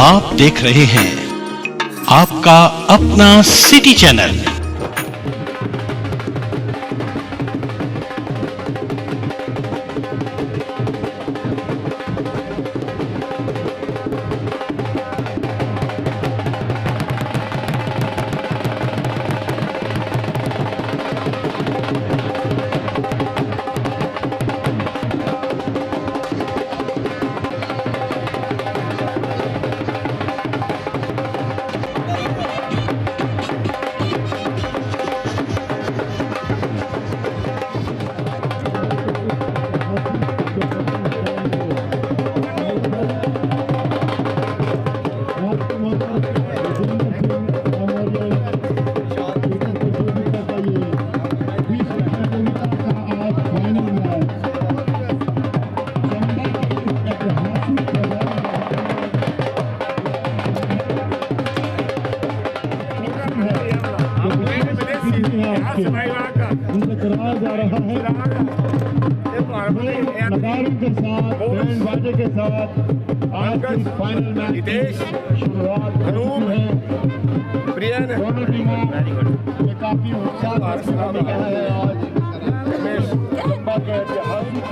आप देख रहे हैं आपका अपना सिटी चैनल। उनसे करवाया जा रहा है नगारों के साथ, बैंड बाजे के साथ आज की फाइनल मैच की शुरुआत है। दोनों टीमों में काफी उत्साह दिख रहा है। आज लंबा के ऐतिहासिक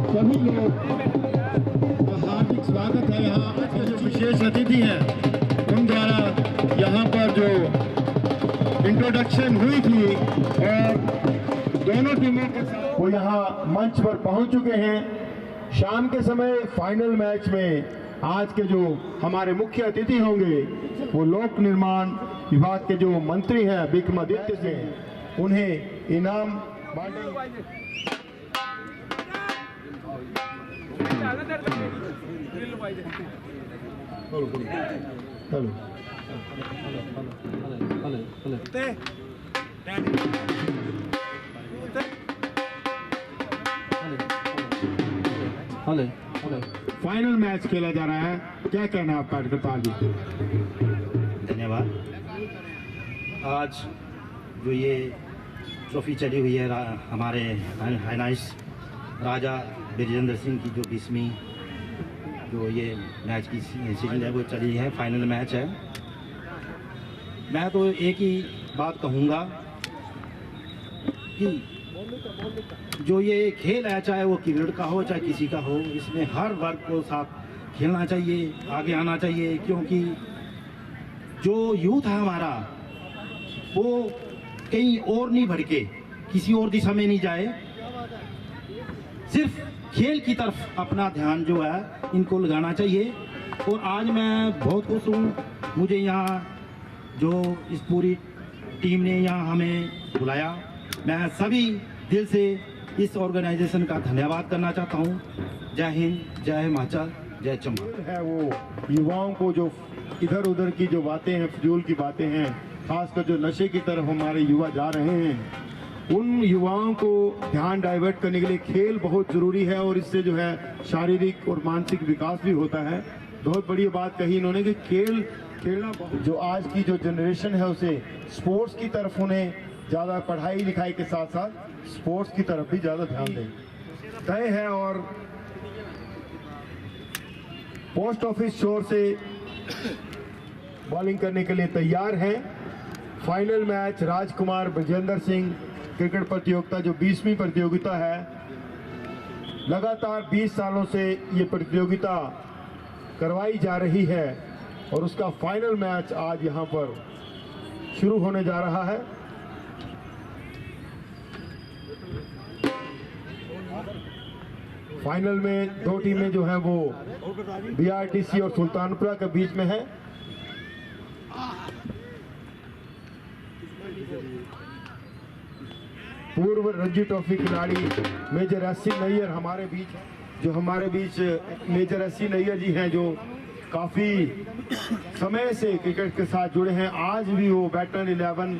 सभी लोग हार्दिक स्वागत है। यहाँ आज के जो विशेष अतिथि हैं उन द्वारा यहाँ पर जो इंट्रोडक्शन हुई थी और दोनों टीमों के साथ वो यहाँ मंच पर पहुँच चुके हैं। शाम के समय फाइनल मैच में आज के जो हमारे मुख्य अतिथि होंगे वो लोक निर्माण विभाग के जो मंत्री हैं विक्रमादित्य सिंह, उन्हें इनाम बांटेंगे। फाइनल मैच खेला जा रहा है, क्या कहना है आपका कृपाल जी? धन्यवाद। आज जो ये ट्रॉफी चली हुई है हमारे हाइनाइस राजा ब्रिजेंद्र सिंह की जो 20वीं जो ये मैच की सीजन है वो चली है, फाइनल मैच है। मैं तो एक ही बात कहूँगा कि जो ये खेल है, चाहे वो क्रिकेट का हो चाहे किसी का हो, इसमें हर वर्ग को साथ खेलना चाहिए, आगे आना चाहिए, क्योंकि जो यूथ है हमारा वो कहीं और नहीं भटके, किसी और दिशा में नहीं जाए, सिर्फ खेल की तरफ अपना ध्यान जो है इनको लगाना चाहिए। और आज मैं बहुत खुश हूँ, मुझे यहाँ जो इस पूरी टीम ने यहाँ हमें बुलाया, मैं सभी दिल से इस ऑर्गेनाइजेशन का धन्यवाद करना चाहता हूँ। जय हिंद, जय हिमाचल, जय चंबा। है वो युवाओं को जो इधर उधर की जो बातें हैं, फजूल की बातें हैं, खासकर जो नशे की तरफ हमारे युवा जा रहे हैं, उन युवाओं को ध्यान डाइवर्ट करने के लिए खेल बहुत ज़रूरी है और इससे जो है शारीरिक और मानसिक विकास भी होता है। बहुत बड़ी बात कही इन्होंने कि खेलना जो आज की जो जनरेशन है उसे स्पोर्ट्स की तरफ उन्हें ज़्यादा पढ़ाई लिखाई के साथ साथ स्पोर्ट्स की तरफ भी ज़्यादा ध्यान दें तय है। और पोस्ट ऑफिस शोर से बॉलिंग करने के लिए तैयार हैं। फाइनल मैच राजकुमार ब्रिजेंद्र सिंह क्रिकेट प्रतियोगिता जो 20वीं प्रतियोगिता है, लगातार 20 सालों से ये प्रतियोगिता करवाई जा रही है और उसका फाइनल मैच आज यहाँ पर शुरू होने जा रहा है। फाइनल में दो टीमें जो हैं वो BRTC और सुल्तानपुरा के बीच में है। पूर्व रणजी ट्रॉफी खिलाड़ी मेजर एससी नैयर हमारे बीच हैं, जो हमारे बीच मेजर एससी नैयर जी हैं, जो काफ़ी समय से क्रिकेट के साथ जुड़े हैं। आज भी वो वेटरन 11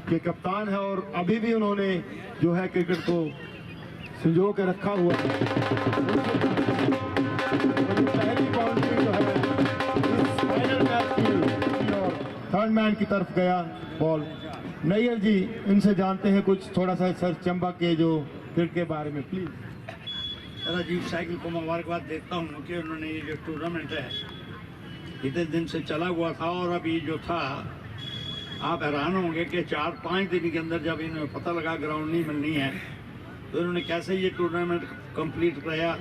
के कप्तान है और अभी भी उन्होंने जो है क्रिकेट को संजो के रखा हुआ है। पहली बाउंड्री जो है थर्ड मैन की तरफ गया बॉल। नैयर जी इनसे जानते हैं कुछ थोड़ा सा सर चंबा के जो क्रिकेट के बारे में, प्लीज। राजीव साइकिल को मुबारकबाद देता हूँ कि उन्होंने ये जो टूर्नामेंट है इतने दिन से चला हुआ था, और अभी जो था आप हैरान होंगे कि 4-5 दिन के अंदर जब इन्हें पता लगा ग्राउंड नहीं मिलनी है तो इन्होंने कैसे ये टूर्नामेंट कंप्लीट कराया।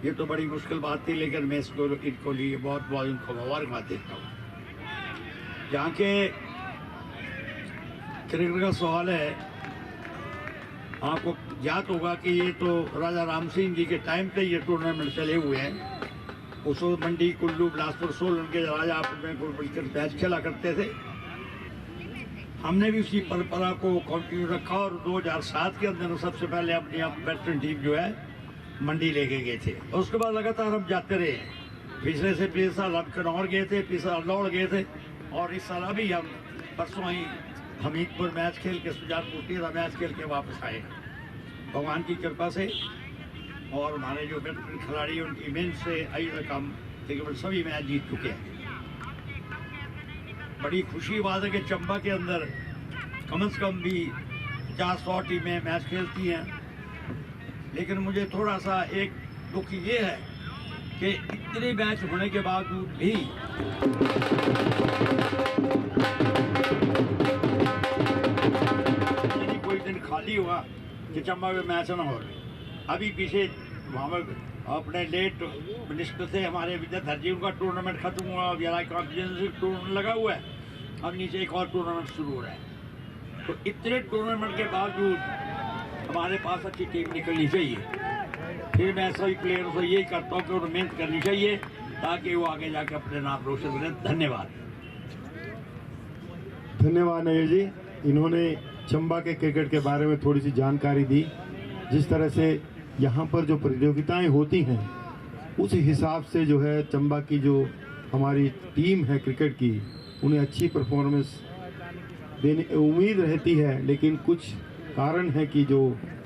ये तो बड़ी मुश्किल बात थी, लेकिन मैं इनको लिए बहुत बहुत इनको मुबारकबाद देता हूँ। यहाँ के क्रिकेट का सवाल है, आपको याद होगा कि ये तो राजा राम सिंह जी के टाइम पे ये टूर्नामेंट चले हुए हैं। उस वक्त मंडी, कुल्लू, बिलासपुर, सोलन के राजा आपस में मिलकर मैच खेला करते थे। हमने भी उसी परंपरा को कंटिन्यू रखा और 2007 के अंदर सबसे पहले अपनी वेटरन टीम जो है मंडी लेके गए थे, और उसके बाद लगातार हम जाते रहे। पिछले साल हम कनौर गए थे, पिछले साल लौड़ गए थे, और इस साल अभी हम परसों ही हमीरपुर मैच खेल के, सुजानपुर टीरा मैच खेल के वापस आए भगवान की कृपा से। और हमारे जो बेहतरीन खिलाड़ी हैं उनकी मेहनत से अभी तक हम तकरीबन सभी मैच जीत चुके हैं। बड़ी खुशी की बात है कि चंबा के अंदर कम से कम भी 50-100 टीमें मैच खेलती हैं, लेकिन मुझे थोड़ा सा एक दुख ये है कि इतने मैच होने के बावजूद भी कोई दिन खाली हुआ कि चंबा में मैच ना हो रहे। अभी पीछे वहाँ पर अपने लेट मिनिस्टर थे हमारे विद्याधर जी, उनका टूर्नामेंट खत्म हुआ, अब टूर्नामेंट लगा हुआ है, अब नीचे एक और टूर्नामेंट शुरू हो रहा है। तो इतने टूर्नामेंट के बावजूद हमारे पास अच्छी टीम निकलनी चाहिए। फिर मैं सभी प्लेयरों से यही करता हूँ कि उन्हें मेहनत करनी चाहिए ताकि वो आगे जाकर अपने नाम रोशन करें। धन्यवाद। धन्यवाद नैयर जी, इन्होंने चंबा के क्रिकेट के बारे में थोड़ी सी जानकारी दी। जिस तरह से यहाँ पर जो प्रतियोगिताएं होती हैं उस हिसाब से जो है चंबा की जो हमारी टीम है क्रिकेट की, उन्हें अच्छी परफॉर्मेंस देने उम्मीद रहती है, लेकिन कुछ कारण है कि जो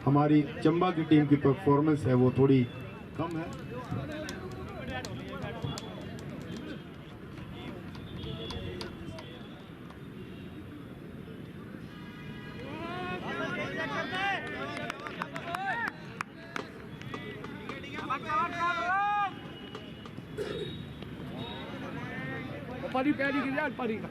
हमारी चंबा की टीम की परफॉर्मेंस है वो थोड़ी कम है। पारी प्यारी की जाए पारी का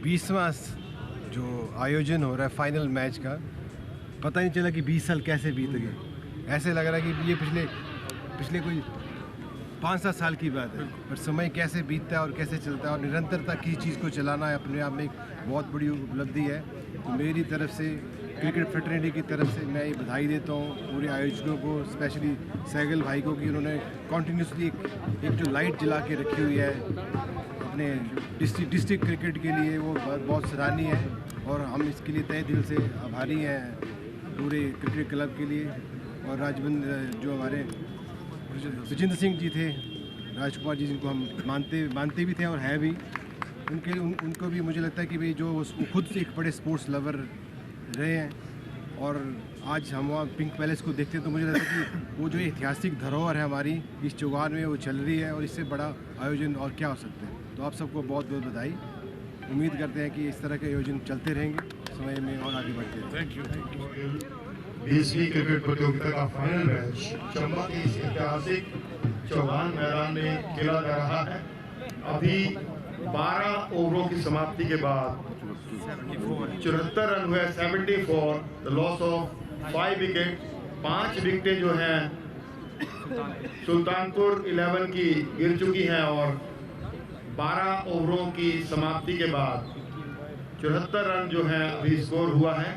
20वां जो आयोजन हो रहा है फाइनल मैच का, पता नहीं चला कि 20 साल कैसे बीत गए। ऐसे लग रहा है कि ये पिछले कोई 5-7 साल की बात है, पर समय कैसे बीतता है और कैसे चलता है, और निरंतरता किसी चीज़ को चलाना अपने आप में एक बहुत बड़ी उपलब्धि है। तो मेरी तरफ से, क्रिकेट फ्रेटर्निटी की तरफ से मैं ये बधाई देता हूँ पूरे आयोजकों को, स्पेशली सहगल भाई को, कि उन्होंने कॉन्टीन्यूसली एक जो लाइट जला के रखी हुई है अपने डिस्ट्रिक्ट क्रिकेट के लिए, वो बहुत सराहनीय है। और हम इसके लिए तहे दिल से आभारी हैं पूरे क्रिकेट क्लब के लिए। और राजबंद जो हमारे विजेंद्र सिंह जी थे, राजकुमार जी, जिनको हम मानते भी थे और हैं भी, उनको भी मुझे लगता है कि भाई जो खुद से एक बड़े स्पोर्ट्स लवर रहे हैं, और आज हम वहाँ पिंक पैलेस को देखते हैं तो मुझे लगता है कि वो जो ऐतिहासिक धरोहर है हमारी इस चौगान में, वो चल रही है, और इससे बड़ा आयोजन और क्या हो सकता है। तो आप सबको बहुत बहुत बधाई। उम्मीद करते हैं कि इस तरह के आयोजन चलते रहेंगे समय में और आगे बढ़ते रहेंगे। Thank you. 20वीं क्रिकेट प्रतियोगिता का फाइनल मैच चंबा के इस ऐतिहासिक चौगान मैदान में खेला जा रहा है। अभी 12 ओवरों की समाप्ति के बाद 74 रन हुए, 74, द लॉस ऑफ 5 विकेट। 5 विकेटें जो हैं सुल्तानपुर 11 की गिर चुकी हैं, और 12 ओवरों की समाप्ति के बाद 74 रन जो है अभी स्कोर हुआ है।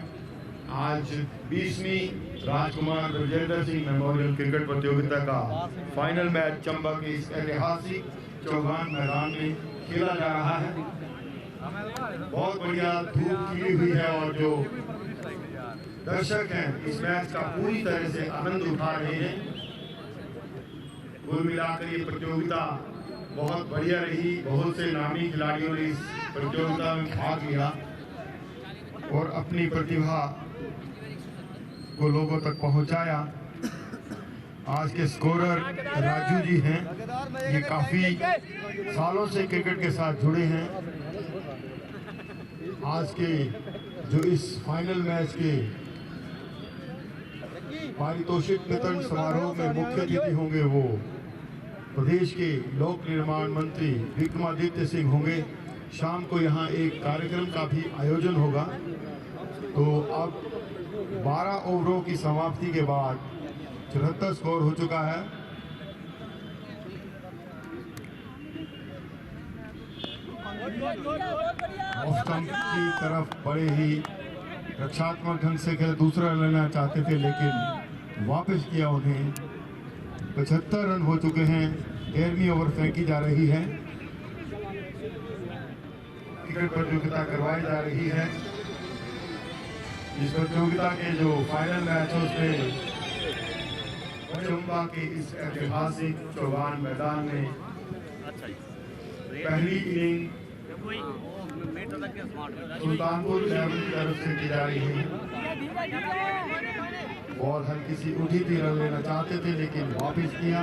आज 20वीं राजकुमार विजेंद्र सिंह मेमोरियल क्रिकेट प्रतियोगिता का फाइनल मैच चंबा के इस ऐतिहासिक चौगान मैदान में खेला जा रहा है। बहुत बढ़िया धूप खिली हुई है, और जो दर्शक हैं इस मैच का पूरी तरह से आनंद उठा रहे हैं। कुल मिलाकर ये प्रतियोगिता बहुत बढ़िया रही। बहुत से नामी खिलाड़ियों ने इस प्रतियोगिता में भाग लिया और अपनी प्रतिभा को लोगों तक पहुंचाया। आज के स्कोरर राजू जी हैं, ये काफी सालों से क्रिकेट के साथ जुड़े हैं। आज के जो इस फाइनल मैच के पारितोषिक वितरण समारोह में मुख्य अतिथि होंगे वो प्रदेश के लोक निर्माण मंत्री विक्रमादित्य सिंह होंगे। शाम को यहाँ एक कार्यक्रम का भी आयोजन होगा। तो अब 12 ओवरों की समाप्ति के बाद 74 स्कोर हो चुका है। ऑफ स्टंप की तरफ बड़े ही रक्षात्मक ढंग से खेल, दूसरा लेना चाहते थे लेकिन वापस किया उन्हें। 75 रन हो चुके हैं। 13वीं ओवर फेंकी जा रही है। क्रिकेट प्रतियोगिता करवाई जा रही है। इस प्रतियोगिता के जो फाइनल मैच है उसमें चंबा के इस ऐतिहासिक चौगान मैदान में पहली इनिंग सुल्तानपुर इलेवन की तरफ से की जा रही है। बॉल हल्की सी उठी थी, रन लेना चाहते थे लेकिन वापस किया।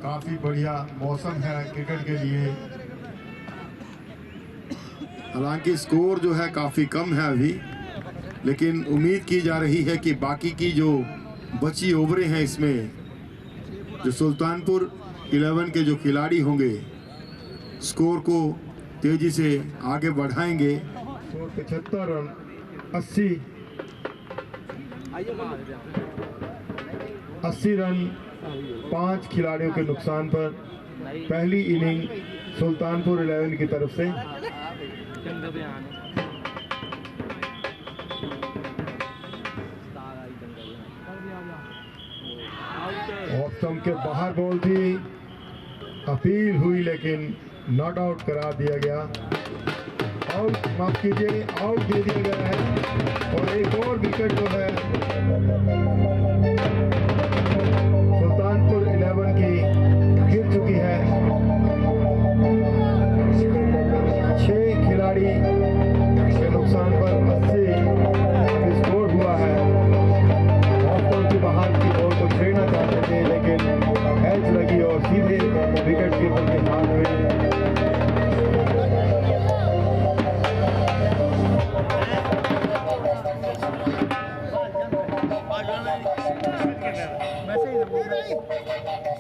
काफी बढ़िया मौसम है क्रिकेट के लिए। हालांकि स्कोर जो है काफी कम है अभी, लेकिन उम्मीद की जा रही है कि बाकी की जो बची ओवरें हैं इसमें जो सुल्तानपुर 11 के जो खिलाड़ी होंगे स्कोर को तेजी से आगे बढ़ाएंगे। 75 रन 80 रन 5 खिलाड़ियों के नुकसान पर पहली इनिंग सुल्तानपुर 11 की तरफ से। ऑफ स्टंप के बाहर बॉल थी, अपील हुई लेकिन नॉट आउट करार दिया गया। आउट, माफ कीजिए, आउट दे दिया गया है। और एक और विकेट जो है सुल्तानपुर 11 की गिर चुकी है। 6 खिलाड़ी के नुकसान पर 80 स्कोर हुआ है। ऑफ की बाहर की बॉल को छेड़ना चाहते थे लेकिन कैच लगी और सीधे विकेट कीपर के हाथ में।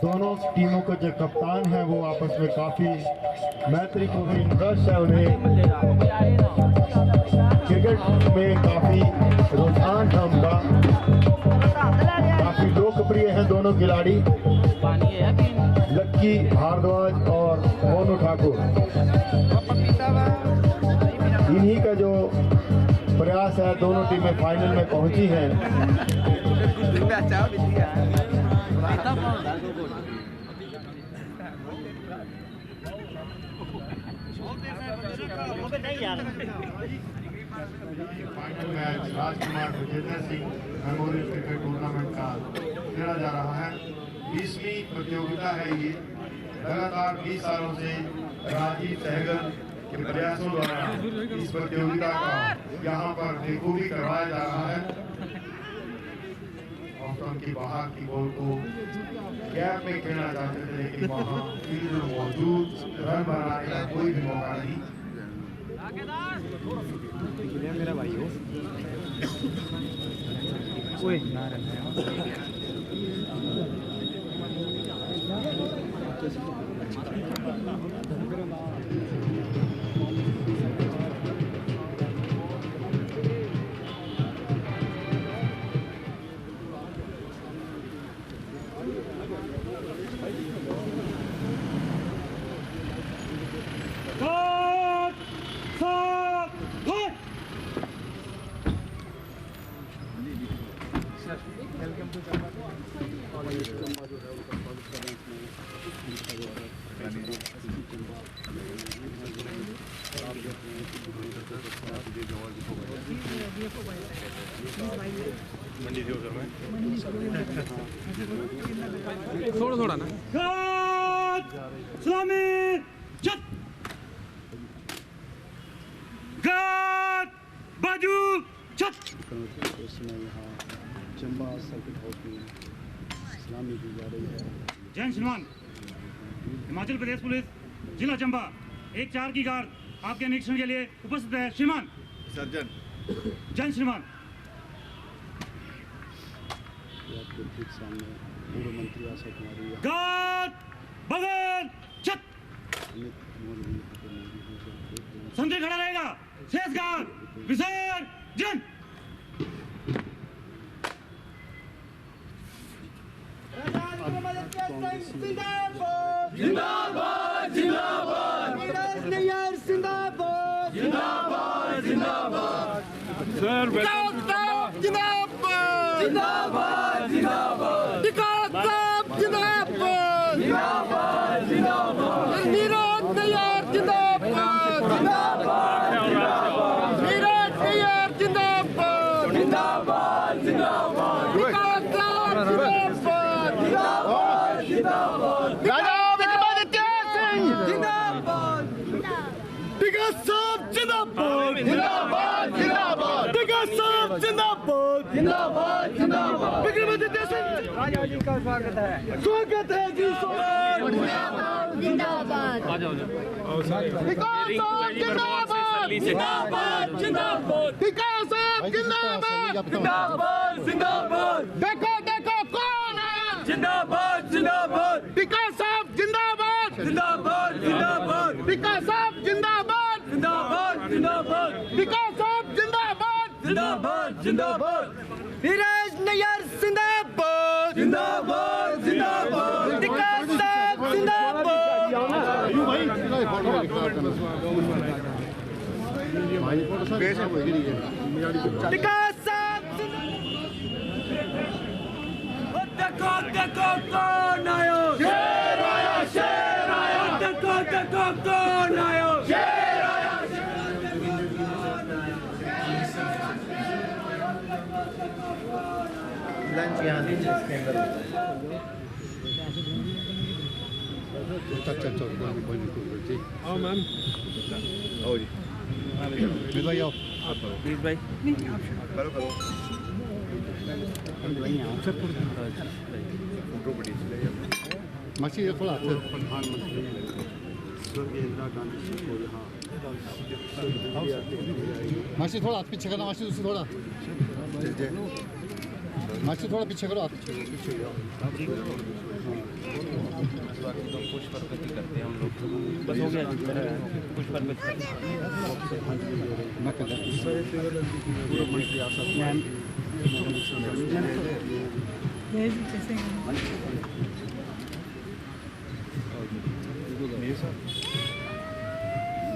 दोनों टीमों का जो कप्तान है वो आपस में काफी मैत्रीपूर्ण इंटरेस्ट है। उन्हें क्रिकेट में काफी रुझान है उनका, काफी लोकप्रिय हैं दोनों खिलाड़ी, लक्की भारद्वाज और मोनू ठाकुर। इन्हीं का जो प्रयास है, दोनों टीमें फाइनल में पहुंची हैं। Final match Rajkumar Vijendra Singh memorial cricket tournament का खेला जा रहा है। 20वीं प्रतियोगिता है ये। लगातार 20 सालों से राजीव सहगल के प्रयासों द्वारा इस प्रतियोगिता का यहाँ पर देखूबी करवाया जा रहा है। ऑफ की बाहर की बॉल को गैप में खेलना चाहते थे लेकिन वहाँ फील्डर मौजूद, रन बनाने का कोई भी मौका नहीं। मेरा भाई हो थोड़ा थोड़ा ना बाजू चंबा सर्किट हाउस में सलामी दी जा रही है। जैन श्रीमान, हिमाचल प्रदेश पुलिस जिला चंबा 1-4 की गार्ड आपके निरीक्षण के लिए उपस्थित है। श्रीमान सर्जन जैन श्रीमान। आपके ठीक सामने पूर्व मंत्री आशा कुमारी गार्ड बगल छत अमित मौलवी यहाँ पे मौजूद हैं। संजय खड़ा रहेगा। शेष गार्ड विसर्जन। जिंदाबाद जिंदाबाद जिंदाबाद जिंदाबाद जिंदाबाद सर जिंदाबाद जिंदाबाद जिंदाबाद जिंदाबाद जिंदाबाद जिंदाबाद नीरज नैयर जिंदाबाद जिंदाबाद नीरज नैयर जिंदाबाद जिंदाबाद जिंदाबाद जिंदाबाद जिंदाबाद जिंदाबाद टिका साहब जिंदाबाद जिंदाबाद जिंदाबाद विक्रमादित्य सिंह राजा जी का स्वागत है जी जिंदाबाद जिंदाबाद टिका साहब जिंदाबाद जिंदाबाद जिंदाबाद टिका साहब जिंदाबाद जिंदाबाद जिंदाबाद देखो देखो कौन आया जिंदाबाद जिंदाबाद टिका साहब जिंदाबाद जिंदाबाद जिंदाबाद टिका साहब जिंदाबाद जिंदाबाद जिंदाबाद टिका साहब जिंदाबाद जिंदाबाद जिंदाबाद धीरज नैयर जिंदाबाद जिंदाबाद जिंदाबाद टिका साहब जिंदाबाद टिका साहब देखो देखो कौन आयो शेर आया देखो देखो कौन आयो शेर आया लंच यहाँ दीजिए इसके अंदर हाँ मैम आओ जी प्लीज भाई आओ प्लीज भाई करो करो मासी ये थोड़ा प्रधानमंत्री स्वर्गीय इंदिरा गांधी जी को यहाँ मासी थोड़ा हाथ पीछे करना मासी दूसरी थोड़ा मासी थोड़ा पीछे करो हाथ पीछे पुष्प प्रगति करते हैं हम लोग बस हो गया पुष्प प्रगति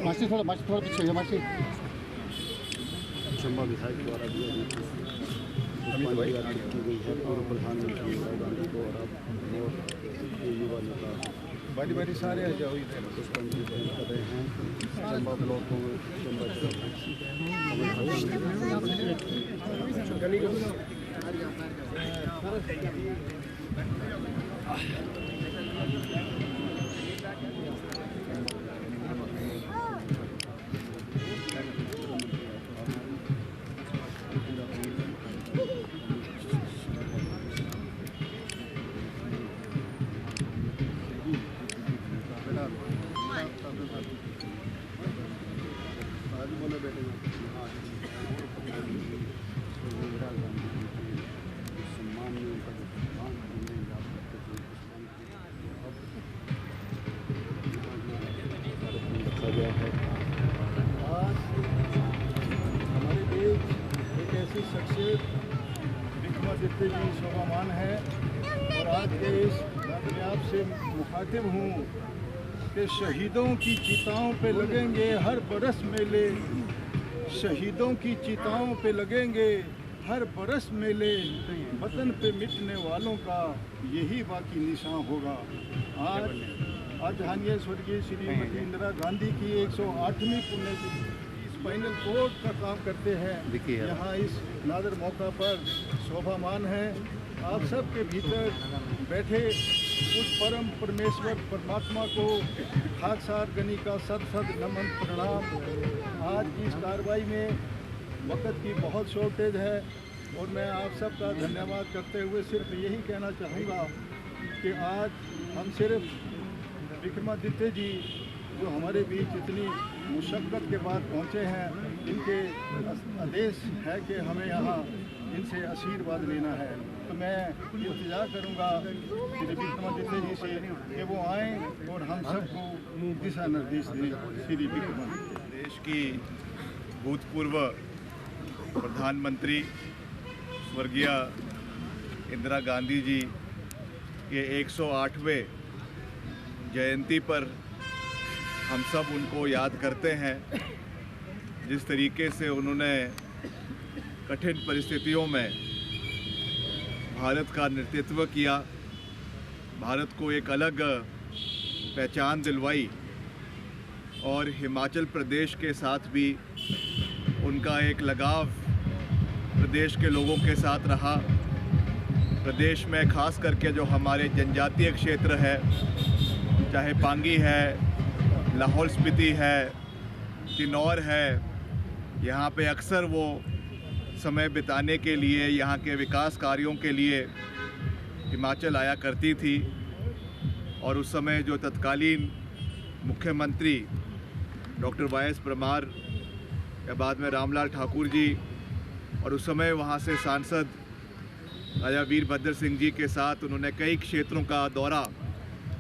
मासी थोड़ा पीछे है मासी चंबा विधायक द्वारा की गई है पूर्व प्रधानमंत्री इंदिरा गांधी को और अब युवा नेता बारी बारी सारे आ जाओ इधर पुष्पांजलि अर्पण कर रहे हैं चंबा ब्लॉक को चंबा हमारे देश एक ऐसी शख्सियत विक्रमादित्य जी शोभामान है और आज के इस दरियाब से मुखातिब हूँ कि शहीदों की चिताओं पे लगेंगे हर बरस मेले, शहीदों की चिताओं पे लगेंगे हर बरस मेले, वतन पे मिटने वालों का यही बाकी निशान होगा। आज जानिए स्वर्गीय श्रीमती इंदिरा गांधी की 108वीं पुण्यतिथि स्पाइनल कोड का काम करते हैं। यहाँ इस नादर मौका पर शोभामान है। आप सबके भीतर बैठे उस परम परमेश्वर परमात्मा को खाकसार गनी का सद सद नमन प्रणाम। आज की इस कार्रवाई में वक़्त की बहुत शॉर्टेज है और मैं आप सबका धन्यवाद करते हुए सिर्फ यही कहना चाहूँगा कि आज हम सिर्फ विक्रमादित्य जी जो हमारे बीच इतनी मुशक्क़त के बाद पहुँचे हैं, इनके आदेश है कि हमें यहाँ इनसे आशीर्वाद लेना है। तो मैं इंतज़ार करूँगा श्री विक्रमादित्य जी से कि वो आएँ और हम सबको दिशा निर्देश दें। श्री विक्रमादित्य देश की भूतपूर्व प्रधानमंत्री स्वर्गीय इंदिरा गांधी जी के 108वें जयंती पर हम सब उनको याद करते हैं। जिस तरीके से उन्होंने कठिन परिस्थितियों में भारत का नेतृत्व किया, भारत को एक अलग पहचान दिलवाई और हिमाचल प्रदेश के साथ भी उनका एक लगाव प्रदेश के लोगों के साथ रहा। प्रदेश में खास करके जो हमारे जनजातीय क्षेत्र है, चाहे पांगी है, लाहौल स्पीति है, किन्नौर है, यहाँ पे अक्सर वो समय बिताने के लिए, यहाँ के विकास कार्यों के लिए हिमाचल आया करती थी। और उस समय जो तत्कालीन मुख्यमंत्री डॉक्टर वाई.एस. परमार या बाद में रामलाल ठाकुर जी, और उस समय वहाँ से सांसद राजा वीरभद्र सिंह जी के साथ उन्होंने कई क्षेत्रों का दौरा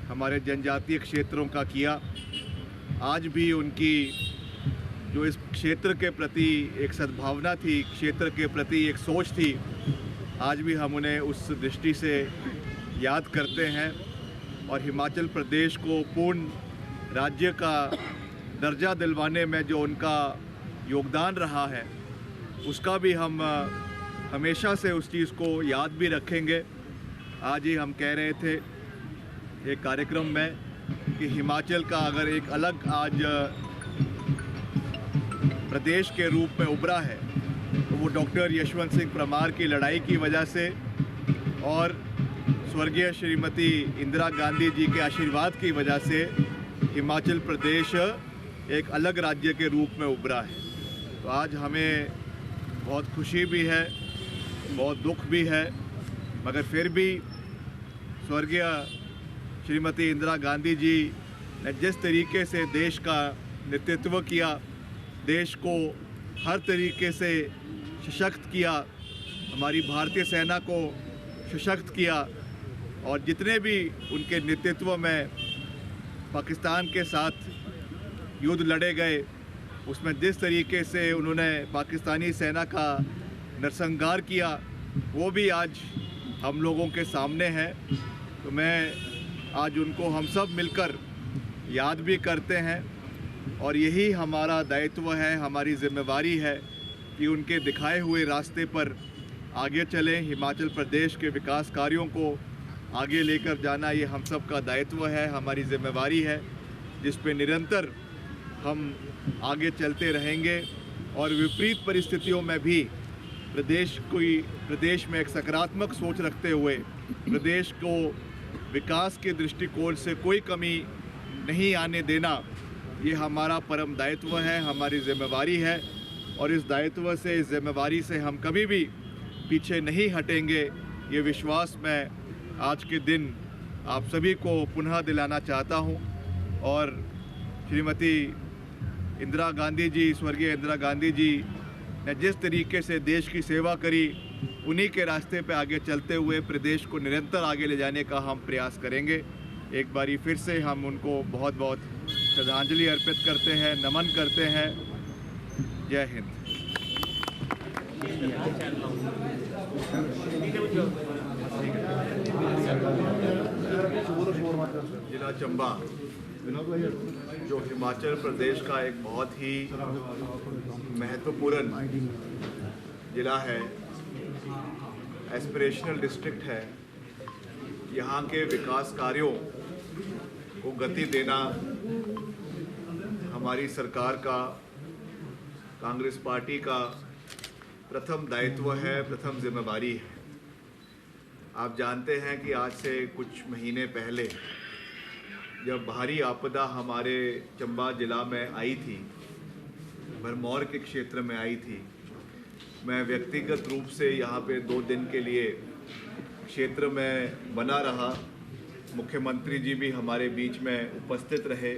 हमारे जनजातीय क्षेत्रों का किया। आज भी उनकी जो इस क्षेत्र के प्रति एक सद्भावना थी, क्षेत्र के प्रति एक सोच थी, आज भी हम उन्हें उस दृष्टि से याद करते हैं। और हिमाचल प्रदेश को पूर्ण राज्य का दर्जा दिलवाने में जो उनका योगदान रहा है, उसका भी हम हमेशा से उस चीज़ को याद भी रखेंगे। आज ही हम कह रहे थे एक कार्यक्रम में कि हिमाचल का अगर एक अलग आज प्रदेश के रूप में उभरा है तो वो डॉक्टर यशवंत सिंह परमार की लड़ाई की वजह से और स्वर्गीय श्रीमती इंदिरा गांधी जी के आशीर्वाद की वजह से हिमाचल प्रदेश एक अलग राज्य के रूप में उभरा है। तो आज हमें बहुत खुशी भी है, बहुत दुख भी है, मगर फिर भी स्वर्गीय श्रीमती इंदिरा गांधी जी ने जिस तरीके से देश का नेतृत्व किया, देश को हर तरीके से सशक्त किया, हमारी भारतीय सेना को सशक्त किया, और जितने भी उनके नेतृत्व में पाकिस्तान के साथ युद्ध लड़े गए, उसमें जिस तरीके से उन्होंने पाकिस्तानी सेना का नरसंहार किया, वो भी आज हम लोगों के सामने है। तो मैं आज उनको हम सब मिलकर याद भी करते हैं, और यही हमारा दायित्व है, हमारी जिम्मेवारी है कि उनके दिखाए हुए रास्ते पर आगे चलें। हिमाचल प्रदेश के विकास कार्यों को आगे लेकर जाना ये हम सब का दायित्व है, हमारी जिम्मेवारी है, जिस पे निरंतर हम आगे चलते रहेंगे। और विपरीत परिस्थितियों में भी प्रदेश में एक सकारात्मक सोच रखते हुए प्रदेश को विकास के दृष्टिकोण से कोई कमी नहीं आने देना, ये हमारा परम दायित्व है, हमारी जिम्मेवारी है। और इस दायित्व से, इस जिम्मेवारी से हम कभी भी पीछे नहीं हटेंगे। ये विश्वास मैं आज के दिन आप सभी को पुनः दिलाना चाहता हूँ। और श्रीमती इंदिरा गांधी जी, स्वर्गीय इंदिरा गांधी जी ने जिस तरीके से देश की सेवा करी, उन्हीं के रास्ते पे आगे चलते हुए प्रदेश को निरंतर आगे ले जाने का हम प्रयास करेंगे। एक बारी फिर से हम उनको बहुत बहुत श्रद्धांजलि अर्पित करते हैं, नमन करते हैं। जय हिंद। जिला चंबा जो हिमाचल प्रदेश का एक बहुत ही महत्वपूर्ण जिला है, एस्पिरेशनल डिस्ट्रिक्ट है। यहाँ के विकास कार्यों को गति देना हमारी सरकार का, कांग्रेस पार्टी का प्रथम दायित्व है, प्रथम जिम्मेवारी है। आप जानते हैं कि आज से कुछ महीने पहले जब भारी आपदा हमारे चंबा जिला में आई थी, भरमौर के क्षेत्र में आई थी, मैं व्यक्तिगत रूप से यहाँ पे 2 दिन के लिए क्षेत्र में बना रहा। मुख्यमंत्री जी भी हमारे बीच में उपस्थित रहे,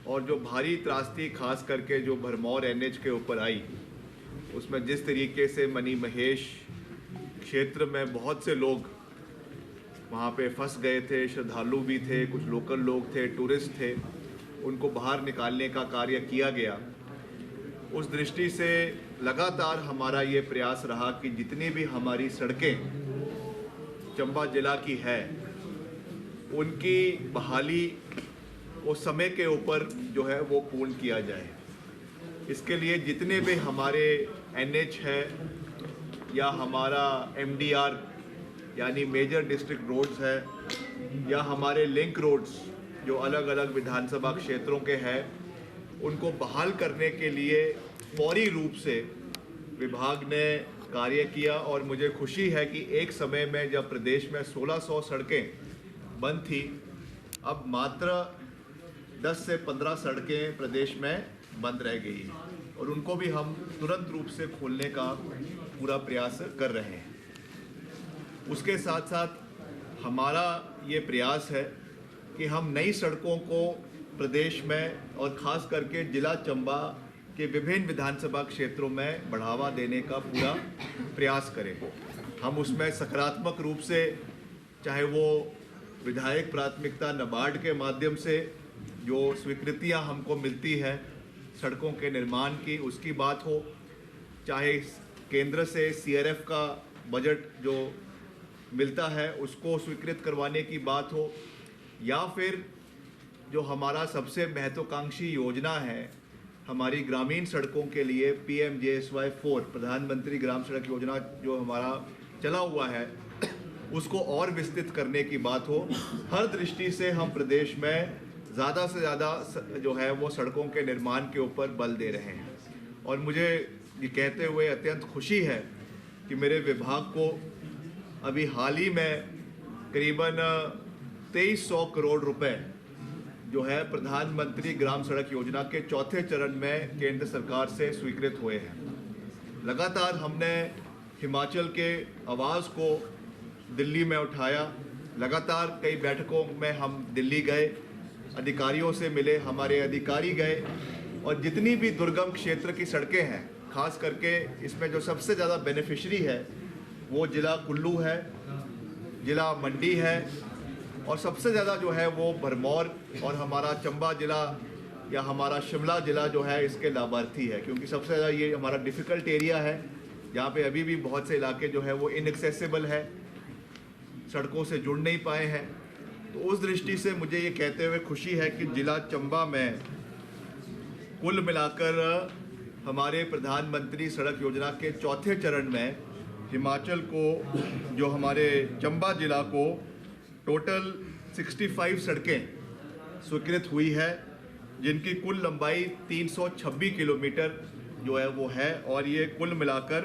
और जो भारी त्रासदी खास करके जो भरमौर NH के ऊपर आई, उसमें जिस तरीके से मनी महेश क्षेत्र में बहुत से लोग वहाँ पे फंस गए थे, श्रद्धालु भी थे, कुछ लोकल लोग थे, टूरिस्ट थे, उनको बाहर निकालने का कार्य किया गया। उस दृष्टि से लगातार हमारा ये प्रयास रहा कि जितनी भी हमारी सड़कें चंबा जिला की है, उनकी बहाली वो समय के ऊपर जो है वो पूर्ण किया जाए। इसके लिए जितने भी हमारे NH है या हमारा MDR यानी मेजर डिस्ट्रिक्ट रोड्स है, या हमारे लिंक रोड्स जो अलग अलग विधानसभा क्षेत्रों के हैं, उनको बहाल करने के लिए फौरी रूप से विभाग ने कार्य किया। और मुझे खुशी है कि एक समय में जब प्रदेश में 1600 सड़कें बंद थी, अब मात्र 10 से 15 सड़कें प्रदेश में बंद रह गई हैं। और उनको भी हम तुरंत रूप से खोलने का पूरा प्रयास कर रहे हैं। उसके साथ साथ हमारा ये प्रयास है कि हम नई सड़कों को प्रदेश में और ख़ास करके जिला चंबा के विभिन्न विधानसभा क्षेत्रों में बढ़ावा देने का पूरा प्रयास करें। हम उसमें सकारात्मक रूप से, चाहे वो विधायक प्राथमिकता नाबार्ड के माध्यम से जो स्वीकृतियां हमको मिलती है सड़कों के निर्माण की, उसकी बात हो, चाहे केंद्र से सीआरएफ का बजट जो मिलता है उसको स्वीकृत करवाने की बात हो, या फिर जो हमारा सबसे महत्वाकांक्षी योजना है हमारी ग्रामीण सड़कों के लिए PMJSY 4 प्रधानमंत्री ग्राम सड़क योजना जो हमारा चला हुआ है उसको और विस्तृत करने की बात हो। हर दृष्टि से हम प्रदेश में ज़्यादा से ज़्यादा जो है वो सड़कों के निर्माण के ऊपर बल दे रहे हैं। और मुझे ये कहते हुए अत्यंत खुशी है कि मेरे विभाग को अभी हाल ही में करीबन 2300 करोड़ रुपए जो है प्रधानमंत्री ग्राम सड़क योजना के चौथे चरण में केंद्र सरकार से स्वीकृत हुए हैं। लगातार हमने हिमाचल के आवाज़ को दिल्ली में उठाया, लगातार कई बैठकों में हम दिल्ली गए, अधिकारियों से मिले, हमारे अधिकारी गए, और जितनी भी दुर्गम क्षेत्र की सड़कें हैं, खास करके इसमें जो सबसे ज़्यादा बेनिफिशरी है वो जिला कुल्लू है, जिला मंडी है, और सबसे ज़्यादा जो है वो भरमौर और हमारा चंबा जिला या हमारा शिमला जिला जो है इसके लाभार्थी है, क्योंकि सबसे ज़्यादा ये हमारा डिफ़िकल्ट एरिया है जहाँ पे अभी भी बहुत से इलाके जो है वो इनएक्सेसिबल है, सड़कों से जुड़ नहीं पाए हैं। तो उस दृष्टि से मुझे ये कहते हुए खुशी है कि जिला चंबा में कुल मिलाकर हमारे प्रधानमंत्री सड़क योजना के चौथे चरण में हिमाचल को, जो हमारे चंबा जिला को टोटल 65 सड़कें स्वीकृत हुई है, जिनकी कुल लंबाई 326 किलोमीटर जो है वो है, और ये कुल मिलाकर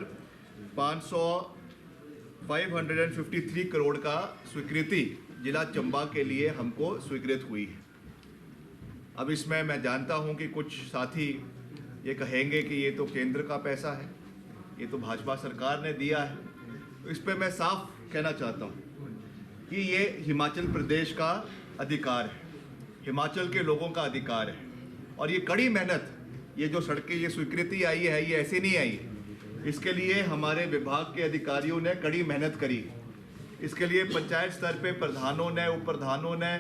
553 करोड़ का स्वीकृति जिला चंबा के लिए हमको स्वीकृत हुई है। अब इसमें मैं जानता हूं कि कुछ साथी ये कहेंगे कि ये तो केंद्र का पैसा है, ये तो भाजपा सरकार ने दिया है। तो इस पर मैं साफ कहना चाहता हूं कि ये हिमाचल प्रदेश का अधिकार है, हिमाचल के लोगों का अधिकार है, और ये कड़ी मेहनत, ये जो सड़कें, ये स्वीकृति आई है, ये ऐसे नहीं आई है। इसके लिए हमारे विभाग के अधिकारियों ने कड़ी मेहनत करी। इसके लिए पंचायत स्तर पे प्रधानों ने, उप प्रधानों ने,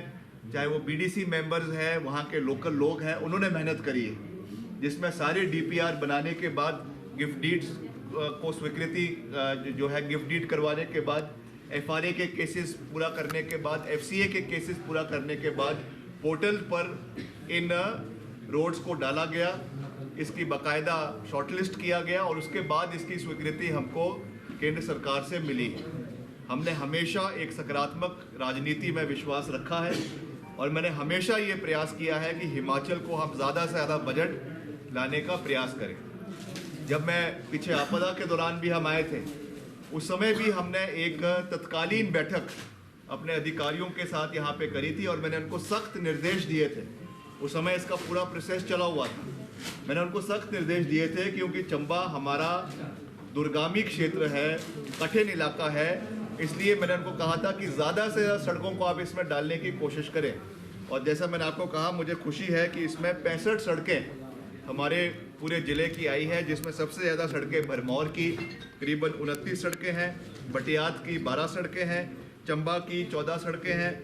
चाहे वो BDC मेंबर्स हैं, वहाँ के लोकल लोग हैं, उन्होंने मेहनत करी है, जिसमें सारे DPR बनाने के बाद, गिफ्ट डीड्स को स्वीकृति जो है गिफ्ट डीड करवाने के बाद, FRA के केसेस पूरा करने के बाद, FCA के केसेस पूरा करने के बाद पोर्टल पर इन रोड्स को डाला गया, इसकी बाकायदा शॉर्टलिस्ट किया गया, और उसके बाद इसकी स्वीकृति हमको केंद्र सरकार से मिली। हमने हमेशा एक सकारात्मक राजनीति में विश्वास रखा है, और मैंने हमेशा ये प्रयास किया है कि हिमाचल को हम ज़्यादा से ज़्यादा बजट लाने का प्रयास करें। जब मैं पीछे आपदा के दौरान भी हम आए थे, उस समय भी हमने एक तत्कालीन बैठक अपने अधिकारियों के साथ यहाँ पे करी थी, और मैंने उनको सख्त निर्देश दिए थे। उस समय इसका पूरा प्रोसेस चला हुआ था। मैंने उनको सख्त निर्देश दिए थे, क्योंकि चंबा हमारा दुर्गामी क्षेत्र है, कठिन इलाका है, इसलिए मैंने उनको कहा था कि ज़्यादा से ज़्यादा सड़कों को आप इसमें डालने की कोशिश करें। और जैसा मैंने आपको कहा, मुझे खुशी है कि इसमें 65 सड़कें हमारे पूरे ज़िले की आई है, जिसमें सबसे ज़्यादा सड़कें भरमौर की करीबन 29 सड़कें हैं, बटियात की 12 सड़कें हैं, चंबा की 14 सड़कें हैं,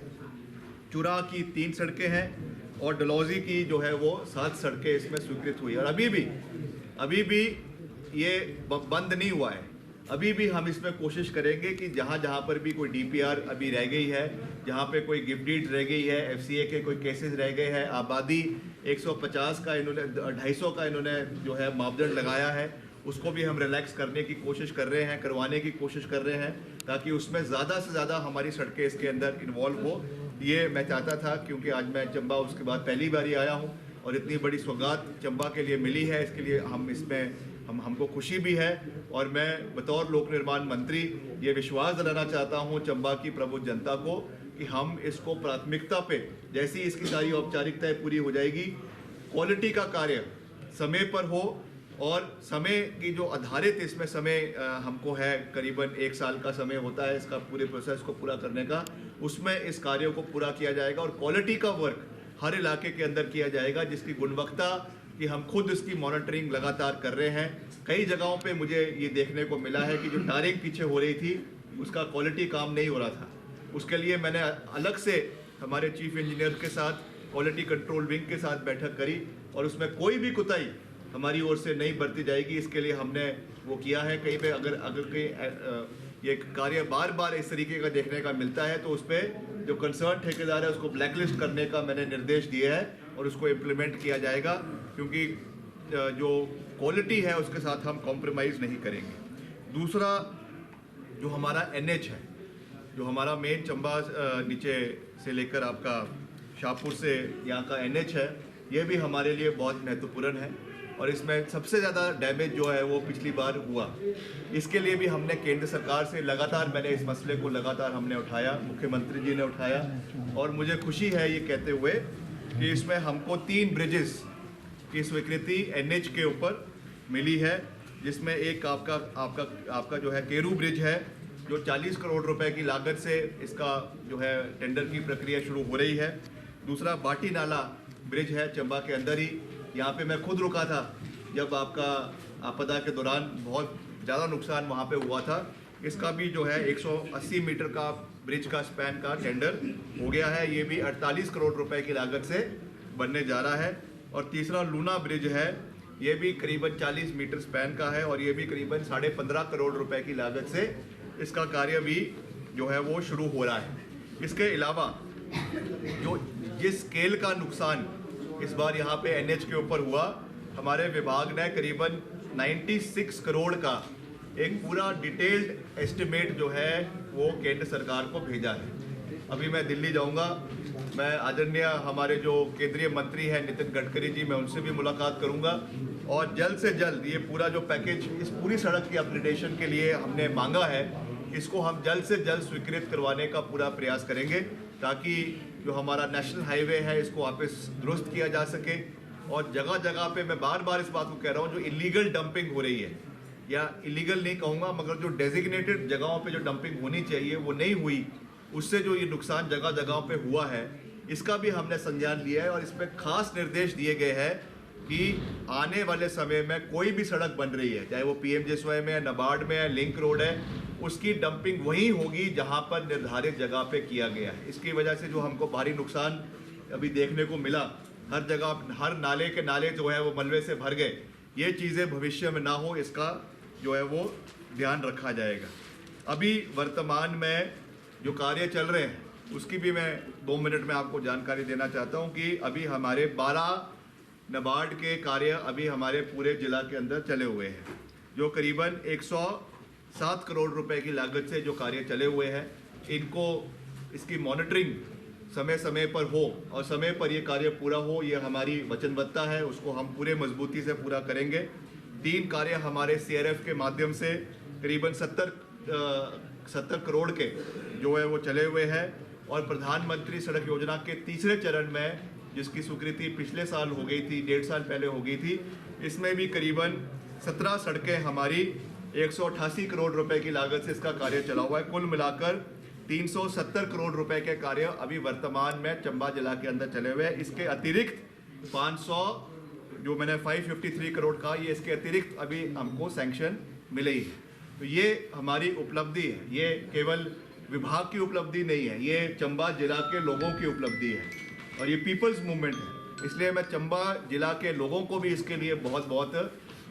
चुरा की 3 सड़कें हैं, और डलहौजी की जो है वो 7 सड़कें इसमें स्वीकृत हुई है। और अभी भी ये बंद नहीं हुआ है। अभी भी हम इसमें कोशिश करेंगे कि जहाँ जहाँ पर भी कोई DPR अभी रह गई है, जहाँ पे कोई गिफ्ट डीड रह गई है, FCA के कोई केसेस रह गए हैं, आबादी 150 का इन्होंने 250 का इन्होंने जो है मापदंड लगाया है, उसको भी हम रिलैक्स करने की कोशिश कर रहे हैं, करवाने की कोशिश कर रहे हैं, ताकि उसमें ज़्यादा से ज़्यादा हमारी सड़कें इसके अंदर इन्वॉल्व हो। ये मैं चाहता था, क्योंकि आज मैं चंबा उसके बाद पहली बार ही आया हूँ, और इतनी बड़ी सौगात चंबा के लिए मिली है, इसके लिए हम इसमें हमको खुशी भी है। और मैं बतौर लोक निर्माण मंत्री ये विश्वास दिलाना चाहता हूँ चंबा की प्रबुद्ध जनता को कि हम इसको प्राथमिकता पे, जैसी इसकी सारी औपचारिकताएं पूरी हो जाएगी, क्वालिटी का कार्य समय पर हो, और समय की जो आधारित इसमें समय हमको है, करीबन 1 साल का समय होता है इसका पूरे प्रोसेस को पूरा करने का, उसमें इस कार्यों को पूरा किया जाएगा और क्वालिटी का वर्क हर इलाके के अंदर किया जाएगा, जिसकी गुणवत्ता की हम खुद इसकी मॉनिटरिंग लगातार कर रहे हैं। कई जगहों पे मुझे ये देखने को मिला है कि जो टारिंग पीछे हो रही थी उसका क्वालिटी काम नहीं हो रहा था। उसके लिए मैंने अलग से हमारे चीफ इंजीनियर के साथ क्वालिटी कंट्रोल विंग के साथ बैठक करी और उसमें कोई भी कुताही हमारी ओर से नहीं बरती जाएगी, इसके लिए हमने वो किया है। कहीं पे अगर कहीं ये कार्य बार बार इस तरीके का देखने का मिलता है तो उस पर जो कंसर्न ठेकेदार है उसको ब्लैकलिस्ट करने का मैंने निर्देश दिए है और उसको इम्प्लीमेंट किया जाएगा, क्योंकि जो क्वालिटी है उसके साथ हम कॉम्प्रोमाइज़ नहीं करेंगे। दूसरा जो हमारा NH है, जो हमारा मेन चंबा नीचे से लेकर आपका शाहपुर से यहाँ का NH है, ये भी हमारे लिए बहुत महत्वपूर्ण है और इसमें सबसे ज़्यादा डैमेज जो है वो पिछली बार हुआ। इसके लिए भी हमने केंद्र सरकार से लगातार, मैंने इस मसले को लगातार हमने उठाया, मुख्यमंत्री जी ने उठाया और मुझे खुशी है ये कहते हुए कि इसमें हमको 3 ब्रिजेस की स्वीकृति NH के ऊपर मिली है, जिसमें एक आपका जो है केरू ब्रिज है जो 40 करोड़ रुपए की लागत से इसका जो है टेंडर की प्रक्रिया शुरू हो रही है। दूसरा बाटी नाला ब्रिज है चंबा के अंदर ही, यहाँ पे मैं खुद रुका था जब आपका आपदा के दौरान बहुत ज़्यादा नुकसान वहाँ पे हुआ था। इसका भी जो है 180 मीटर का ब्रिज का स्पैन का टेंडर हो गया है, ये भी 48 करोड़ रुपए की लागत से बनने जा रहा है। और तीसरा लूना ब्रिज है, ये भी करीबन 40 मीटर स्पैन का है और ये भी करीबन 15.5 करोड़ रुपए की लागत से इसका कार्य भी जो है वो शुरू हो रहा है। इसके अलावा जो जिस स्केल का नुकसान इस बार यहाँ पे NH के ऊपर हुआ, हमारे विभाग ने करीबन 96 करोड़ का एक पूरा डिटेल्ड एस्टिमेट जो है वो केंद्र सरकार को भेजा है। अभी मैं दिल्ली जाऊंगा, मैं आदरणीय हमारे जो केंद्रीय मंत्री हैं नितिन गडकरी जी, मैं उनसे भी मुलाकात करूंगा और जल्द से जल्द ये पूरा जो पैकेज इस पूरी सड़क की अपग्रेडेशन के लिए हमने मांगा है, इसको हम जल्द से जल्द स्वीकृत करवाने का पूरा प्रयास करेंगे ताकि जो हमारा नेशनल हाईवे है इसको वापस दुरुस्त किया जा सके। और जगह जगह पे मैं बार बार इस बात को कह रहा हूँ, जो इलीगल डंपिंग हो रही है, या इलीगल नहीं कहूँगा मगर जो डेजिग्नेटेड जगहों पे जो डंपिंग होनी चाहिए वो नहीं हुई, उससे जो ये नुकसान जगह जगहों पे हुआ है, इसका भी हमने संज्ञान लिया है और इसमें खास निर्देश दिए गए हैं कि आने वाले समय में कोई भी सड़क बन रही है, चाहे वो PMJSY में है, नाबार्ड में है, लिंक रोड है, उसकी डंपिंग वहीं होगी जहां पर निर्धारित जगह पे किया गया है। इसकी वजह से जो हमको भारी नुकसान अभी देखने को मिला, हर जगह हर नाले के नाले जो है वो मलबे से भर गए, ये चीज़ें भविष्य में ना हो, इसका जो है वो ध्यान रखा जाएगा। अभी वर्तमान में जो कार्य चल रहे हैं उसकी भी मैं 2 मिनट में आपको जानकारी देना चाहता हूं कि अभी हमारे 12 नाबार्ड के कार्य अभी हमारे पूरे जिला के अंदर चले हुए हैं, जो करीबन 107 करोड़ रुपए की लागत से जो कार्य चले हुए हैं। इनको इसकी मॉनिटरिंग समय समय पर हो और समय पर ये कार्य पूरा हो, ये हमारी वचनबद्धता है, उसको हम पूरे मजबूती से पूरा करेंगे। 3 कार्य हमारे CRF के माध्यम से करीबन 70 करोड़ के जो है वो चले हुए हैं और प्रधानमंत्री सड़क योजना के तीसरे चरण में जिसकी स्वीकृति पिछले साल हो गई थी, 1.5 साल पहले हो गई थी, इसमें भी करीबन 17 सड़कें हमारी 188 करोड़ रुपए की लागत से इसका कार्य चला हुआ है। कुल मिलाकर 370 करोड़ रुपए के कार्य अभी वर्तमान में चंबा जिला के अंदर चले हुए हैं। इसके अतिरिक्त 500 जो मैंने 553 करोड़ का, ये इसके अतिरिक्त अभी हमको सैंक्शन मिले ही है। तो ये हमारी उपलब्धि है, ये केवल विभाग की उपलब्धि नहीं है, ये चंबा जिला के लोगों की उपलब्धि है और ये पीपल्स मूवमेंट है। इसलिए मैं चंबा जिला के लोगों को भी इसके लिए बहुत बहुत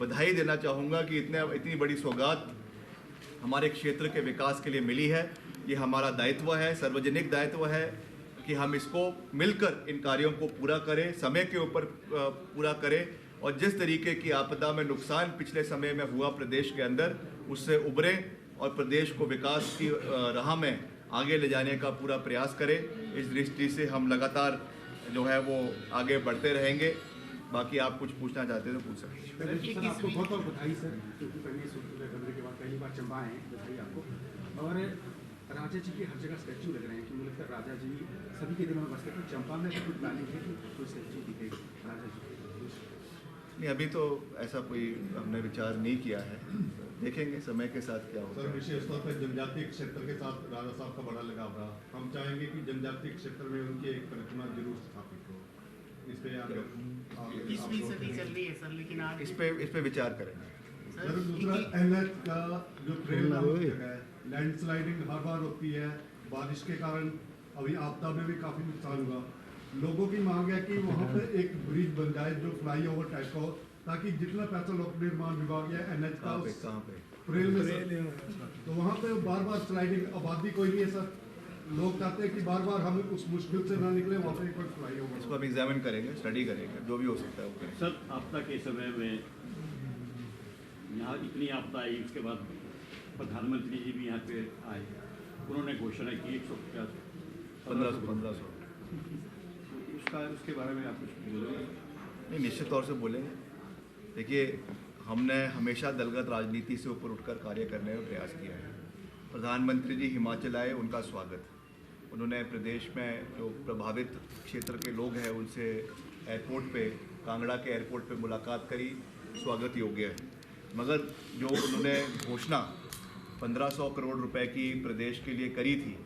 बधाई देना चाहूँगा कि इतनी बड़ी सौगात हमारे क्षेत्र के विकास के लिए मिली है। ये हमारा दायित्व है, सार्वजनिक दायित्व है कि हम इसको मिलकर इन कार्यों को पूरा करें, समय के ऊपर पूरा करें और जिस तरीके की आपदा में नुकसान पिछले समय में हुआ प्रदेश के अंदर, उससे उभरें और प्रदेश को विकास की राह में आगे ले जाने का पूरा प्रयास करें। इस दृष्टि से हम लगातार जो है वो आगे बढ़ते रहेंगे। बाकी आप कुछ पूछना चाहते हैं तो पूछ सकते हैं। आपको बहुत बहुत बधाई सर, क्योंकि पहले के बाद पहली बार चंबा आए हैं, बधाई आपको। और राजा जी की हर जगह स्टैचू लग रहे हैं, क्योंकि लगता है राजा जी सभी के दिलों में बसते थे। चंबा में तो कुछ प्लानिंग है कि कोई स्टैचू दिखेगी राजा जी? नहीं, अभी तो ऐसा कोई हमने विचार नहीं किया है, देखेंगे समय के साथ क्या होता सर, है। विशेष तौर पर जनजातीय क्षेत्र के साथ राजा साहब का बड़ा लगाव रहा। हम चाहेंगे कि जनजातीय क्षेत्र में उनकी एक प्रतिमा जरूर स्थापित हो। इस पे आप 21वीं सदी चल रही है सर, लेकिन आज इस पे विचार करेंगे। सर, दूसरा NH का जो ट्रेल नामक जगह है, लैंडस्लाइडिंग हर बार होती है, बारिश के कारण अभी आपदा में भी काफी नुकसान हुआ। लोगों की मांग है कि वहाँ पे एक ब्रिज बन जाए जो फ्लाईओवर टाइप का हो, ताकि जितना पैसा लोक निर्माण विभाग या NH का कहाँ पे ट्रेल में तो वहाँ पे बार बार स्लाइडिंग, आबादी कोई नहीं है सर, लोग चाहते हैं कि बार बार हम उस मुश्किल से ना निकले, वहाँ पे एक बार फ्लाईओवर। इसको हम एग्जामिन करेंगे, स्टडी करेंगे, जो भी हो सकता है वो करेंगे। सर, आपदा के समय में यहाँ इतनी आपदा आई, उसके बाद प्रधानमंत्री जी भी यहाँ पे आए, उन्होंने घोषणा की 1500 उसके बारे में आप कुछ बोलेंगे? नहीं, निश्चित तौर से बोलेंगे। देखिए, हमने हमेशा दलगत राजनीति से ऊपर उठकर कार्य करने का प्रयास किया है। प्रधानमंत्री जी हिमाचल आए, उनका स्वागत। उन्होंने प्रदेश में जो प्रभावित क्षेत्र के लोग हैं उनसे एयरपोर्ट पे, कांगड़ा के एयरपोर्ट पे मुलाकात करी, स्वागत योग्य है। मगर जो उन्होंने घोषणा 1500 करोड़ रुपए की प्रदेश के लिए करी थी,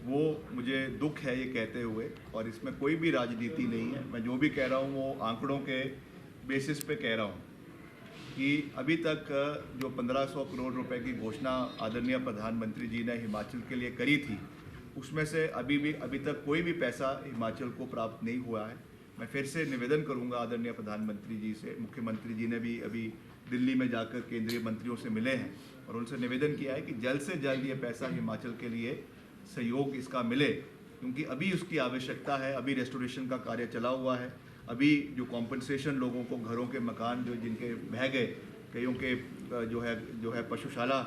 वो मुझे दुख है ये कहते हुए, और इसमें कोई भी राजनीति नहीं है। मैं जो भी कह रहा हूँ वो आंकड़ों के बेसिस पे कह रहा हूँ कि अभी तक जो 1500 करोड़ रुपए की घोषणा आदरणीय प्रधानमंत्री जी ने हिमाचल के लिए करी थी, उसमें से अभी तक कोई भी पैसा हिमाचल को प्राप्त नहीं हुआ है। मैं फिर से निवेदन करूंगा आदरणीय प्रधानमंत्री जी से। मुख्यमंत्री जी ने भी अभी दिल्ली में जाकर केंद्रीय मंत्रियों से मिले हैं और उनसे निवेदन किया है कि जल्द से जल्द ये पैसा हिमाचल के लिए सहयोग इसका मिले, क्योंकि अभी उसकी आवश्यकता है। अभी रेस्टोरेशन का कार्य चला हुआ है, अभी जो कॉम्पनसेशन लोगों को, घरों के मकान जो जिनके बह गए, कईयों के जो है पशुशाला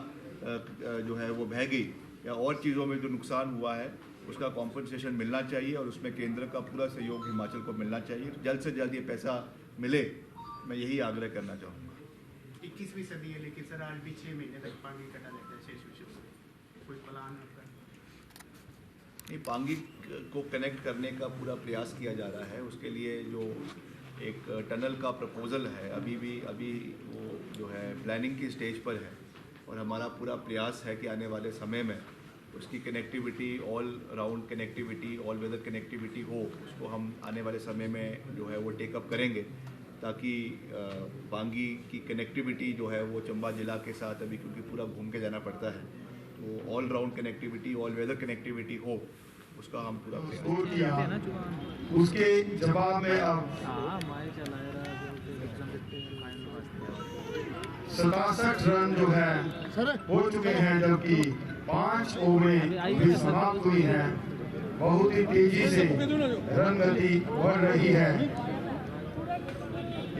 जो है वो बह गई, या और चीज़ों में जो नुकसान हुआ है उसका कॉम्पनसेशन मिलना चाहिए और उसमें केंद्र का पूरा सहयोग हिमाचल को मिलना चाहिए। जल्द से जल्द ये पैसा मिले, मैं यही आग्रह करना चाहूँगा। 21वीं सदी है, लेकिन सर आज भी 6 महीने तक पानी कटा रहता है शेष विषय से, कोई प्लान होता है? नहीं, पांगी को कनेक्ट करने का पूरा प्रयास किया जा रहा है। उसके लिए जो एक टनल का प्रपोजल है, अभी वो जो है प्लानिंग की स्टेज पर है, और हमारा पूरा प्रयास है कि आने वाले समय में उसकी connectivity, all round connectivity, all weather connectivity हो, उसको हम आने वाले समय में जो है वो टेकअप करेंगे, ताकि पांगी की कनेक्टिविटी जो है वो चंबा ज़िला के साथ, अभी क्योंकि पूरा घूम के जाना पड़ता है, तो all round connectivity, all weather connectivity हो, उसका हम पूरा प्रयास किया। उसके जवाब में अब 67 रन जो है हो चुके हैं, जबकि 5 ओवरें भी समाप्त हुई हैं। बहुत ही तेजी से रन गति बढ़ रही है।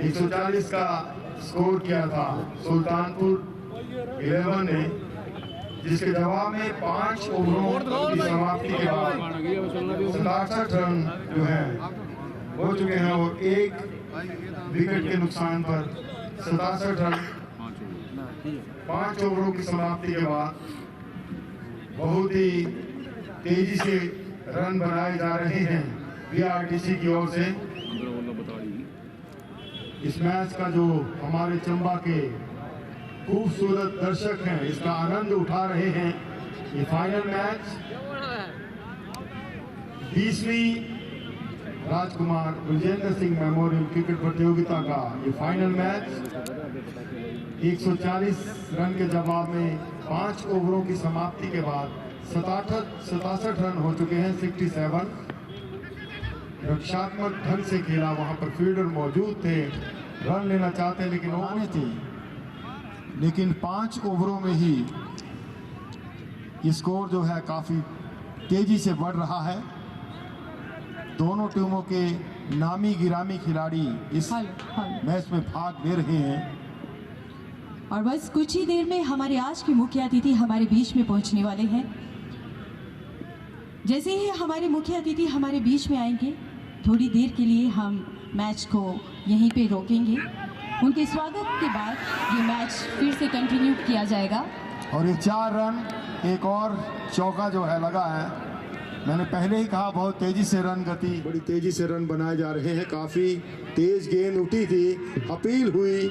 140 का स्कोर किया था सुल्तानपुर 11 ने, जिसके जवाब में 5 ओवरों की समाप्ति के बाद 67 रन जो है हो चुके हैं, और 1 विकेट के नुकसान पर 67 रन 5 ओवरों की समाप्ति के बाद बहुत ही तेजी से रन बनाए जा रहे हैं BRTC की ओर से। इस मैच का जो हमारे चंबा के खूबसूरत दर्शक हैं, इसका आनंद उठा रहे हैं। ये फाइनल मैच 20वीं राजकुमार विजेंद्र सिंह मेमोरियल क्रिकेट प्रतियोगिता का ये फाइनल मैच 140 रन के जवाब में 5 ओवरों की समाप्ति के बाद 67 रन हो चुके हैं। 67 रक्षात्मक ढंग से खेला, वहां पर फील्डर मौजूद थे, रन लेना चाहते लेकिन ओवरें थी, लेकिन 5 ओवरों में ही स्कोर जो है काफ़ी तेजी से बढ़ रहा है। दोनों टीमों के नामी गिरामी खिलाड़ी इस मैच में भाग ले रहे हैं, और बस कुछ ही देर में हमारे आज के मुख्य अतिथि हमारे बीच में पहुंचने वाले हैं। जैसे ही हमारे मुख्य अतिथि हमारे बीच में आएंगे, थोड़ी देर के लिए हम मैच को यहीं पे रोकेंगे। उनके स्वागत के बाद ये मैच फिर से कंटिन्यू किया जाएगा। और ये 4 रन, एक और चौका जो है लगा है, मैंने पहले ही कहा बहुत तेजी से रन गति, बड़ी तेजी से रन बनाए जा रहे हैं। काफ़ी तेज गेंद उठी थी, अपील हुई,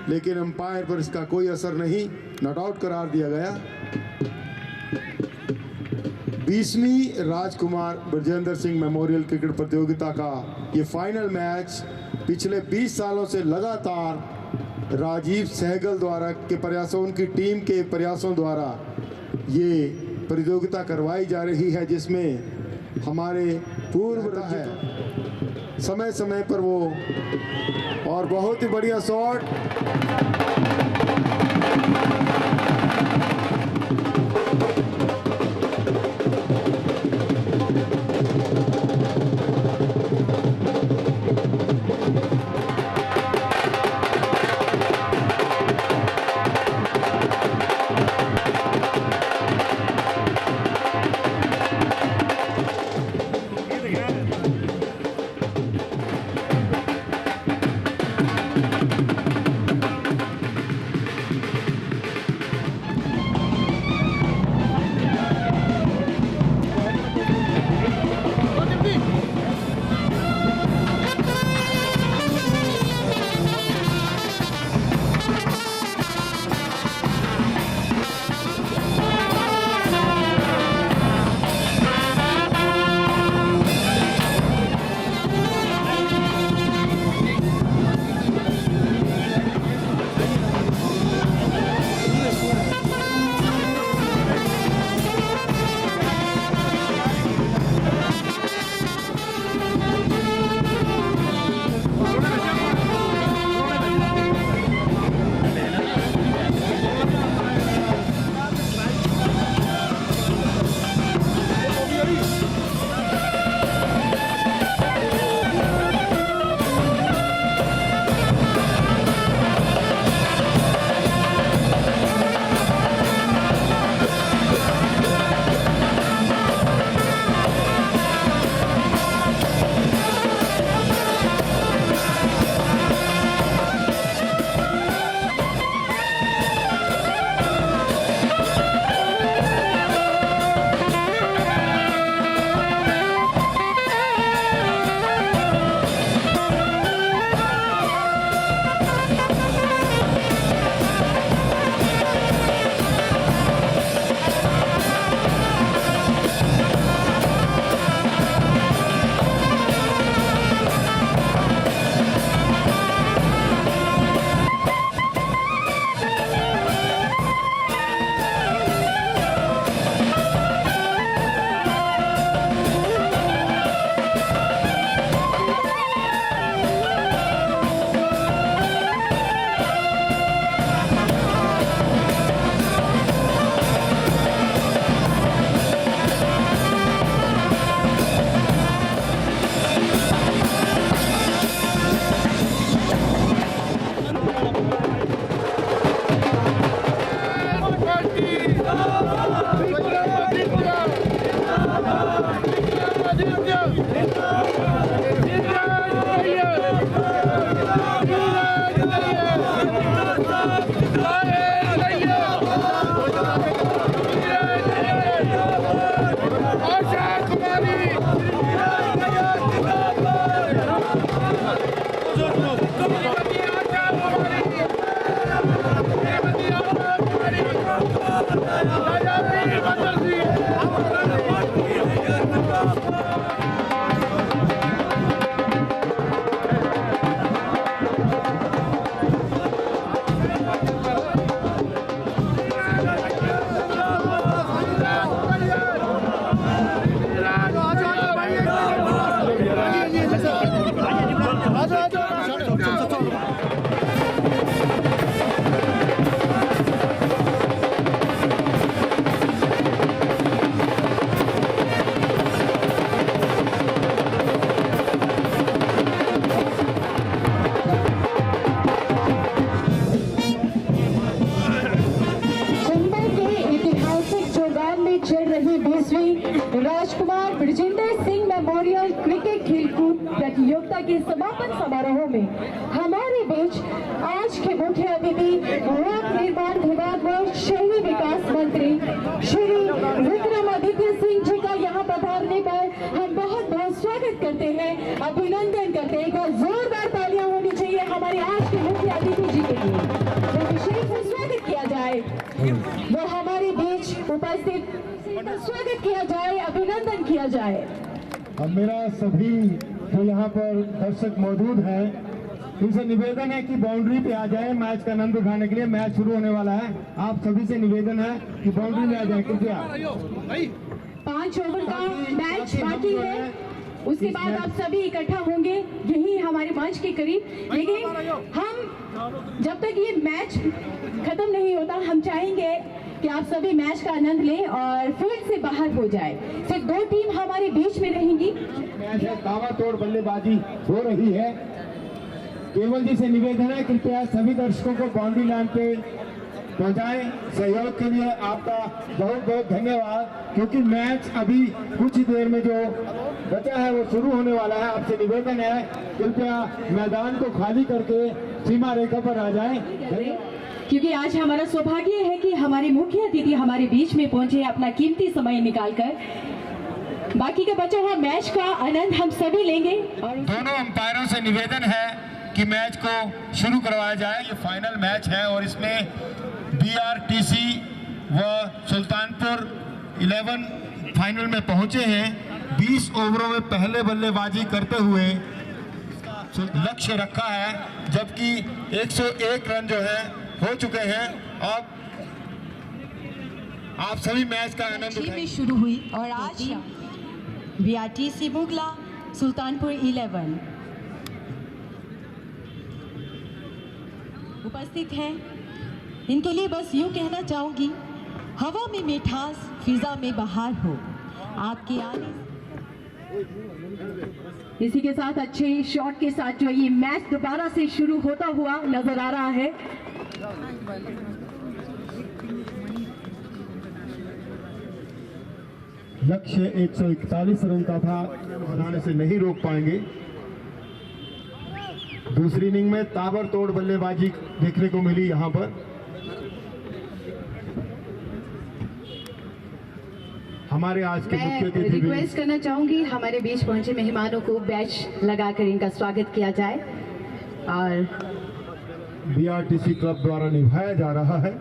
लेकिन अंपायर पर इसका कोई असर नहीं, नॉट आउट करार दिया गया। 20वीं राजकुमार ब्रजेंद्र सिंह मेमोरियल क्रिकेट प्रतियोगिता का ये फाइनल मैच पिछले 20 सालों से लगातार राजीव सहगल द्वारा के प्रयासों, उनकी टीम के प्रयासों द्वारा ये प्रतियोगिता करवाई जा रही है, जिसमें हमारे पूर्व है समय समय पर वो, और बहुत ही बढ़िया शॉट। राजकुमार ब्रजेंद्र सिंह मेमोरियल क्रिकेट खेलकूद प्रतियोगिता के समापन समारोह में हमारे बीच आज के मुख्य अतिथि लोक निर्माण विभाग व शहरी विकास मंत्री श्री विक्रमादित्य सिंह जी का यहाँ पधारने स्वागत करते हैं, अभिनंदन करते हैं। एक बार जोरदार तालियां होनी चाहिए हमारे आज के मुख्य अतिथि जी के लिए। जो विशेष स्वागत किया जाए वो हमारे बीच उपस्थित, स्वागत किया जाए, अभिनंदन किया जाए। अब मेरा सभी जो यहाँ पर दर्शक मौजूद हैं उनसे निवेदन है कि बाउंड्री पे आ जाए मैच का आनंद उठाने के लिए। मैच शुरू होने वाला है, आप सभी से निवेदन है कि बाउंड्री में आ जाए कृपया। 5 ओवर का मैच बाकी है, उसके बाद आप सभी इकट्ठा होंगे यही हमारे मंच के करीब। लेकिन हम जब तक ये मैच खत्म नहीं होता, हम चाहेंगे कि आप सभी मैच का आनंद लें और फील्ड से बाहर हो जाए। सिर्फ 2 टीम हमारे बीच में रहेंगी। मैच है, ताबड़तोड़ बल्लेबाजी हो रही है। केवल जी से निवेदन है कृपया सभी दर्शकों को बाउंड्री लाइन पे पहुंचाएं। सहयोग के लिए आपका बहुत बहुत धन्यवाद, क्योंकि मैच अभी कुछ ही देर में जो बचा है वो शुरू होने वाला है। आपसे निवेदन है कृपया मैदान को खाली करके सीमा रेखा पर आ जाएं, क्योंकि आज हमारा सौभाग्य है कि हमारे मुख्य अतिथि हमारे बीच में पहुंचे अपना कीमती समय निकालकर। बाकी का बचा हुआ मैच का आनंद हम सभी लेंगे। और दोनों अंपायरों से निवेदन है कि मैच को शुरू करवाया जाए। ये फाइनल मैच है और इसमें BRTC व सुल्तानपुर 11 फाइनल में पहुंचे हैं। 20 ओवरों में पहले बल्लेबाजी करते हुए लक्ष्य रखा है, जबकि 101 रन जो है हो चुके हैं। अब आप सभी मैच का आनंद उठाएं। शुरू हुई और आज BRTC मुगला सुल्तानपुर 11 उपस्थित हैं। इनके लिए बस यूं कहना चाहूंगी, हवा में मिठास, फिजा में बहार हो, आपके आने। इसी के साथ अच्छे शॉट के साथ जो ये मैच दोबारा से शुरू होता हुआ नजर आ रहा है। लक्ष्य 141 रन का था, बनाने से नहीं रोक पाएंगे। दूसरी इनिंग में ताबड़तोड़ बल्लेबाजी देखने को मिली यहाँ पर। हमारे आज के मुख्य अतिथि रिक्वेस्ट करना चाहूंगी हमारे बीच पहुंचे मेहमानों को बैच लगाकर इनका स्वागत किया जाए और BRTC क्लब द्वारा निभाया जा रहा है।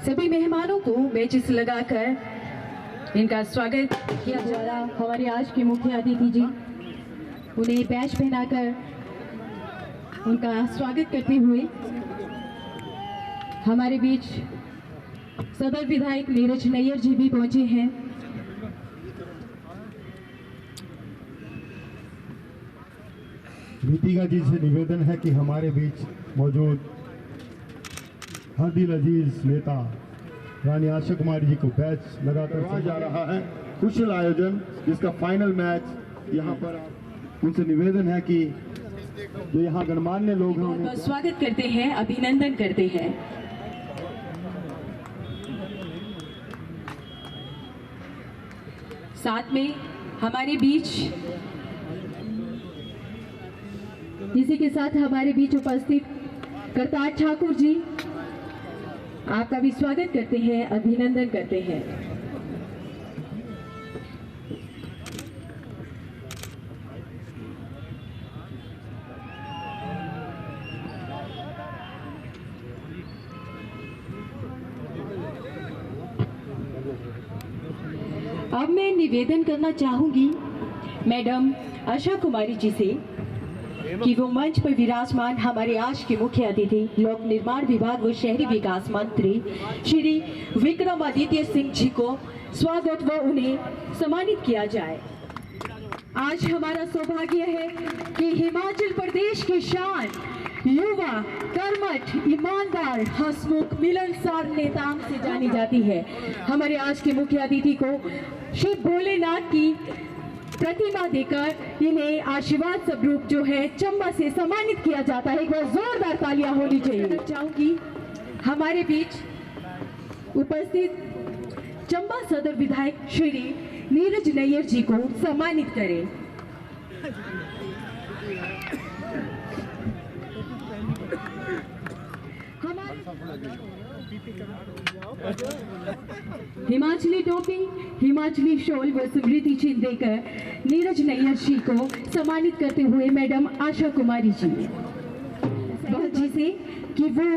सभी मेहमानों को बैचेस लगाकर इनका स्वागत किया जा रहा। हमारे आज के मुख्य अतिथि जी, उन्हें बैच पहनाकर उनका स्वागत करते हुए हमारे बीच सदर विधायक नीरज नैयर जी भी पहुंचे हैं। नीतिका जी से निवेदन है कि हमारे बीच मौजूद हरदिल अजीज नेता रानी आशा कुमारी जी को बैच लगाकर जा रहा है। कुशल आयोजन जिसका फाइनल मैच यहाँ पर उनसे निवेदन है कि जो यहाँ गणमान्य लोग हैं उन्हें स्वागत करते हैं, अभिनंदन करते हैं। साथ में हमारे बीच इसी के साथ हमारे बीच उपस्थित करतार ठाकुर जी, आपका भी स्वागत करते हैं, अभिनंदन करते हैं। अब मैं निवेदन करना चाहूंगी मैडम आशा कुमारी जी से कि वो मंच पर विराजमान हमारे आज के मुख्य अतिथि लोक निर्माण विभाग व शहरी विकास मंत्री श्री विक्रमादित्य सिंह जी को स्वागत व उन्हें सम्मानित किया जाए। आज हमारा सौभाग्य है कि हिमाचल प्रदेश की शान, युवा, कर्मठ, ईमानदार, हंसमुख, मिलनसार नेता से जानी जाती है। हमारे आज के मुख्य अतिथि को शिव भोलेनाथ की प्रतिमा देकर इन्हें आशीर्वाद स्वरूप जो है चंबा से सम्मानित किया जाता है। एक बार जोरदार तालियां होनी चाहिए। चाहूंगी हमारे बीच उपस्थित चंबा सदर विधायक श्री नीरज नैयर जी को सम्मानित करें। हिमाचली टोपी, हिमाचली शॉल व स्मृति चिन्ह देकर नीरज नैयर जी को सम्मानित करते हुए मैडम आशा कुमारी जी, बहुत जी से कि वो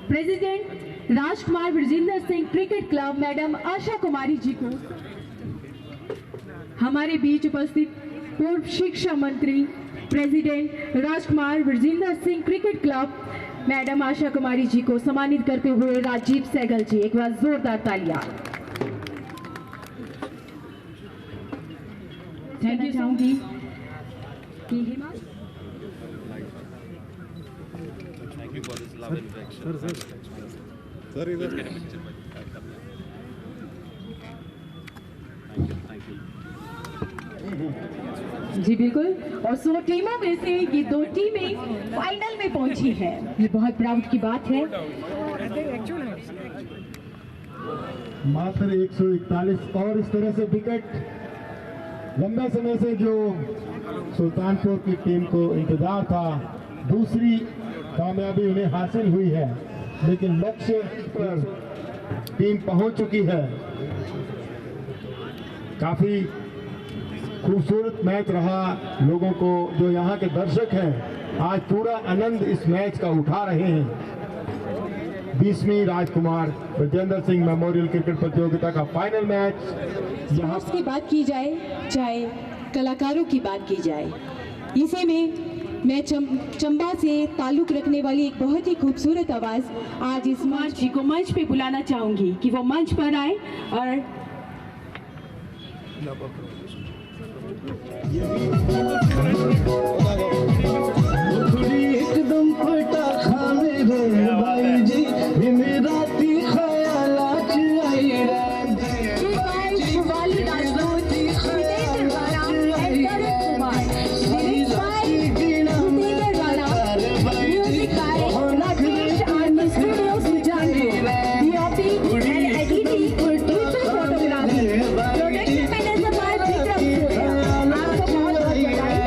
president Rajkumar Vijendra Singh cricket club madam Asha Kumari ji को हमारे बीच उपस्थित पूर्व शिक्षा मंत्री president Rajkumar Vijendra Singh cricket club madam Asha Kumari ji को सम्मानित करते हुए राजीव सहगल जी, एक बार जोरदार तालियां। कहना चाहूंगी कि जी बिल्कुल, और 100 टीमों में से ये 2 टीमें फाइनल में पहुंची है, ये बहुत प्राउड की बात है। मात्र 141 और इस तरह से विकेट लंबे समय से जो सुल्तानपुर की टीम को इंतजार था, दूसरी कामयाबी उन्हें हासिल हुई है, लेकिन लक्ष्य पर टीम पहुंच चुकी है। काफी खूबसूरत मैच रहा, लोगों को जो यहाँ के दर्शक हैं आज पूरा आनंद इस मैच का उठा रहे हैं। 20वीं राजकुमार विजेंद्र सिंह मेमोरियल क्रिकेट प्रतियोगिता का फाइनल मैच। यहाँ की बात की जाए, चाहे कलाकारों की बात की जाए, इसे में मैं चंबा से ताल्लुक रखने वाली एक बहुत ही खूबसूरत आवाज आज इस मंच को मंच पे बुलाना चाहूंगी कि वो मंच पर आए और एकदम फटा खा मेरे भाई जी, मेरा ती ख्यालात आई वाली राजपूत विजेंद्र वाला एंकर कुमार दिलीप भाई विजेंद्र वाला music by Rakesh Army Studio Sujanpur, DOP and editing photography, production manager by Vikram Surya. आपको बहुत बधाई।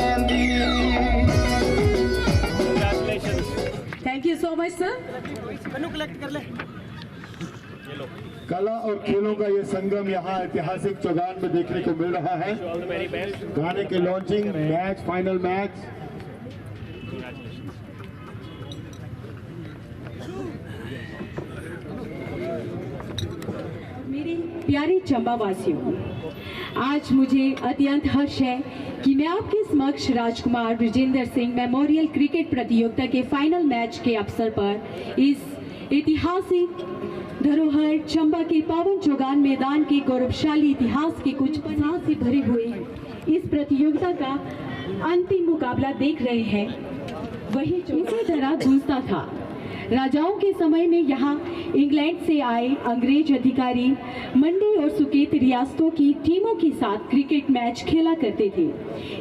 Thank you so much sir. Collect कर ले। कला और खेलों का ये संगम यहाँ ऐतिहासिक चौगान में देखने को मिल रहा है। गाने के लॉन्चिंग मैच, फाइनल मैच। मेरे प्यारे चंबा वासियों, आज मुझे अत्यंत हर्ष है कि मैं आपके समक्ष राजकुमार विजेंद्र सिंह मेमोरियल क्रिकेट प्रतियोगिता के फाइनल मैच के अवसर पर इस ऐतिहासिक धरोहर चंबा के पावन चौगान मैदान के गौरवशाली इतिहास के कुछ पन्नों से भरे हुए इस प्रतियोगिता का अंतिम मुकाबला देख रहे हैं। वही इसी तरह गूंजता था। राजाओं के समय में यहाँ इंग्लैंड से आए अंग्रेज अधिकारी मंडी और सुकेत रियासतों की टीमों के साथ क्रिकेट मैच खेला करते थे।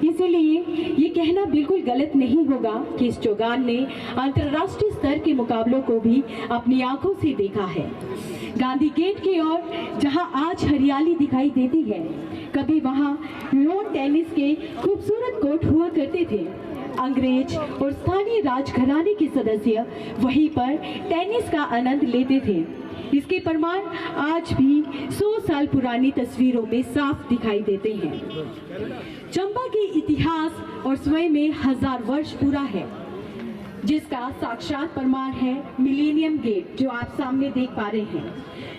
इसीलिए ये कहना बिल्कुल गलत नहीं होगा कि इस चौगान ने अंतर्राष्ट्रीय स्तर के मुकाबलों को भी अपनी आंखों से देखा है। गांधी गेट की ओर जहां आज हरियाली दिखाई देती है, कभी वहां लॉन टेनिस के खूबसूरत कोर्ट हुआ करते थे। अंग्रेज और स्थानीय राजघराने के सदस्य वहीं पर टेनिस का आनंद लेते थे। इसके प्रमाण आज भी 100 साल पुरानी तस्वीरों में साफ दिखाई देते हैं। चंबा के इतिहास और स्वयं में 1000 वर्ष पूरा है, जिसका साक्षात प्रमाण है मिलेनियम गेट जो आप सामने देख पा रहे हैं,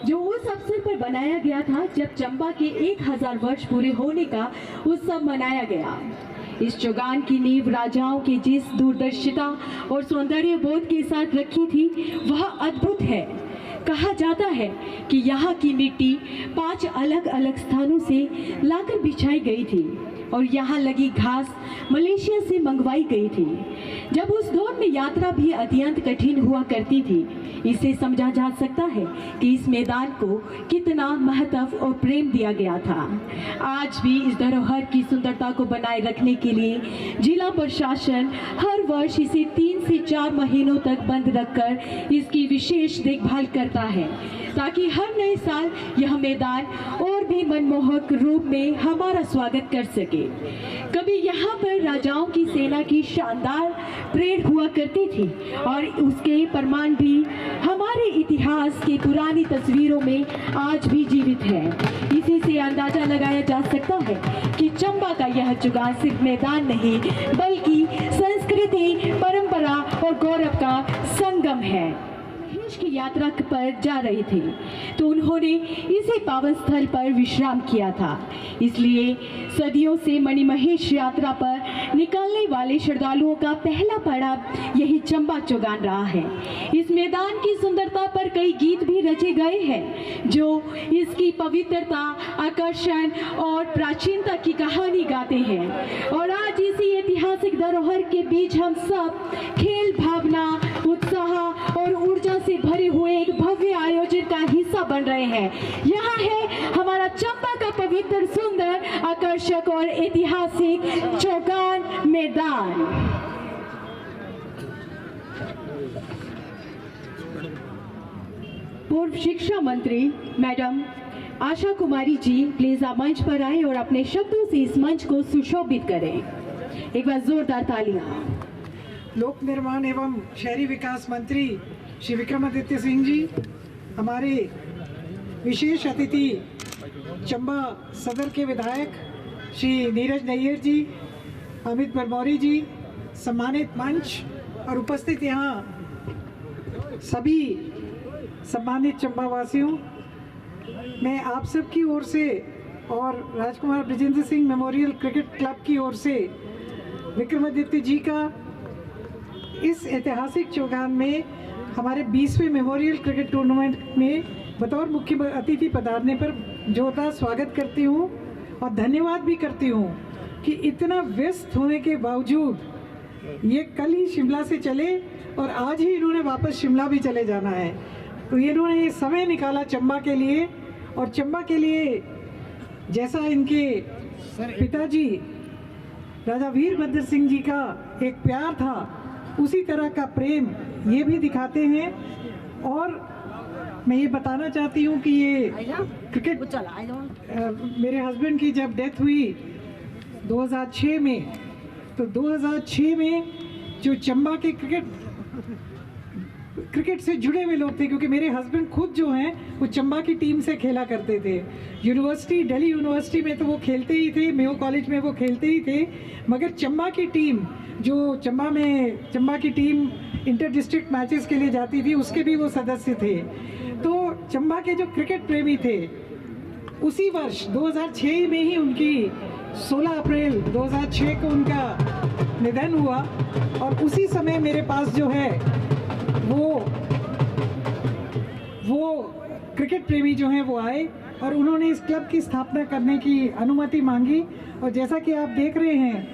जो उस अवसर पर बनाया गया था जब चंबा के 1000 वर्ष पूरे होने का उत्सव मनाया गया। इस चौगान की नींव राजाओं की जिस दूरदर्शिता और सौंदर्य बोध के साथ रखी थी वह अद्भुत है। कहा जाता है कि यहाँ की मिट्टी 5 अलग अलग स्थानों से लाकर बिछाई गई थी और यहाँ लगी घास मलेशिया से मंगवाई गई थी। जब उस दौर में यात्रा भी अत्यंत कठिन हुआ करती थी, इसे समझा जा सकता है कि इस मैदान को कितना महत्व और प्रेम दिया गया था। आज भी इस धरोहर की सुंदरता को बनाए रखने के लिए जिला प्रशासन हर वर्ष इसे 3 से 4 महीनों तक बंद रखकर इसकी विशेष देखभाल करता है, ताकि हर नए साल यह मैदान और भी मनमोहक रूप में हमारा स्वागत कर सके। कभी यहाँ पर राजाओं की सेना की शानदार परेड हुआ करती थी और उसके प्रमाण भी हमारे इतिहास की पुरानी तस्वीरों में आज भी जीवित है। इसी से अंदाजा लगाया जा सकता है कि चंबा का यह जुगान सिर्फ मैदान नहीं बल्कि संस्कृति, परंपरा और गौरव का संगम है। महेश की यात्रा पर जा रहे थे तो उन्होंने इसी पावन स्थल पर विश्राम किया था। इसलिए सदियों से मणिमहेश यात्रा पर निकलने वाले श्रद्धालुओं का पहला पड़ाव यही चंबा चौगान रहा है। इस मैदान की सुंदरता पर कई गीत भी रचे गए हैं जो इसकी पवित्रता, आकर्षण और प्राचीनता की कहानी गाते हैं। और आज इसी ऐतिहासिक धरोहर के बीच हम सब खेल भावना, उत्साह और ऊर्जा से भरे हुए एक भव्य आयोजन का हिस्सा बन रहे हैं। यहाँ है हमारा चंबा का पवित्र, सुंदर, आकर्षक और ऐतिहासिक चौगान मैदान। पूर्व शिक्षा मंत्री madam Asha Kumari ji please आप मंच पर आए और अपने शब्दों से इस मंच को सुशोभित करें। एक बार जोरदार तालियां। लोक निर्माण एवं शहरी विकास मंत्री श्री विक्रमादित्य सिंह जी, हमारे विशेष अतिथि चंबा सदर के विधायक श्री नीरज नैयर जी, अमित बरमौरी जी, सम्मानित मंच और उपस्थित यहाँ सभी सम्मानित चंबा वासियों, मैं आप सब की ओर से और Rajkumar Brijendra Singh memorial cricket club की ओर से विक्रमादित्य जी का इस ऐतिहासिक चौगान में हमारे 20वें मेमोरियल क्रिकेट टूर्नामेंट में बतौर मुख्य अतिथि पधारने पर जोरदार स्वागत करती हूँ और धन्यवाद भी करती हूँ कि इतना व्यस्त होने के बावजूद ये कल ही शिमला से चले और आज ही इन्होंने वापस शिमला भी चले जाना है। तो इन्होंने ये समय निकाला चंबा के लिए, और चंबा के लिए जैसा इनके पिताजी राजा वीरभद्र सिंह जी का एक प्यार था, उसी तरह का प्रेम ये भी दिखाते हैं। और मैं ये बताना चाहती हूँ कि ये क्रिकेट मेरे हस्बैंड की जब डेथ हुई 2006 में, तो 2006 में जो चंबा के क्रिकेट से जुड़े हुए लोग थे, क्योंकि मेरे हस्बैंड खुद जो हैं वो चंबा की टीम से खेला करते थे। यूनिवर्सिटी, दिल्ली यूनिवर्सिटी में तो वो खेलते ही थे, मेयो कॉलेज में वो खेलते ही थे, मगर चंबा की टीम जो चंबा की टीम इंटर डिस्ट्रिक्ट मैचेस के लिए जाती थी, उसके भी वो सदस्य थे। तो चंबा के जो क्रिकेट प्रेमी थे, उसी वर्ष 2006 में ही उनकी 16 अप्रैल 2006 को उनका निधन हुआ। और उसी समय मेरे पास जो है वो क्रिकेट प्रेमी जो हैं वो आए और उन्होंने इस क्लब की स्थापना करने की अनुमति मांगी। और जैसा कि आप देख रहे हैं,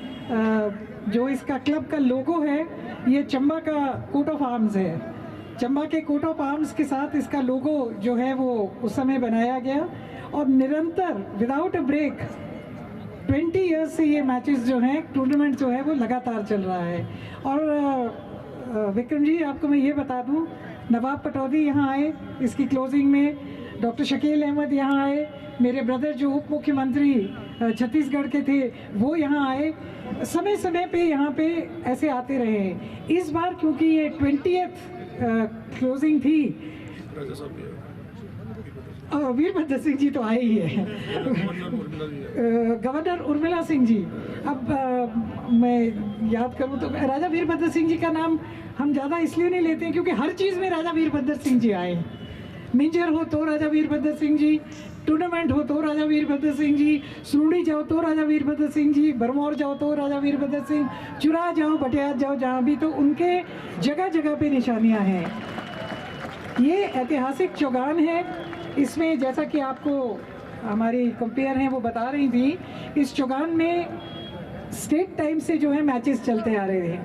जो इसका क्लब का लोगो है, ये चंबा का कोट ऑफ आर्म्स है। चंबा के कोट ऑफ आर्म्स के साथ इसका लोगो जो है वो उस समय बनाया गया, और निरंतर विदाउट अ ब्रेक 20 ईयर्स से ये मैचेस जो हैं, टूर्नामेंट जो है वो लगातार चल रहा है। और विक्रम जी, आपको मैं ये बता दूं, नवाब पटौदी यहाँ आए इसकी क्लोजिंग में, डॉक्टर शकील अहमद यहाँ आए, मेरे ब्रदर जो उप मुख्यमंत्री छत्तीसगढ़ के थे वो यहाँ आए, समय समय पे यहाँ पे ऐसे आते रहे। इस बार क्योंकि ये 20th क्लोजिंग थी, वीरभद्र सिंह जी तो आए ही है, गवर्नर उर्मिला सिंह जी। अब मैं याद करूं तो राजा वीरभद्र सिंह जी का नाम हम ज़्यादा इसलिए नहीं लेते हैं क्योंकि हर चीज़ में राजा वीरभद्र सिंह जी आए। मिंजर हो तो राजा वीरभद्र सिंह जी, टूर्नामेंट हो तो राजा वीरभद्र सिंह जी, सुरुड़ी जाओ तो राजा वीरभद्र सिंह जी, बरमौर जाओ तो राजा वीरभद्र सिंह, चुरा जाओ, बटियात जाओ, जहाँ भी, तो उनके जगह जगह पे निशानियाँ हैं। ये ऐतिहासिक चौगान है। इसमें जैसा कि आपको हमारी कंपेयर हैं वो बता रही थी, इस चौगान में स्टेट टाइम से जो है मैचेस चलते आ रहे थे।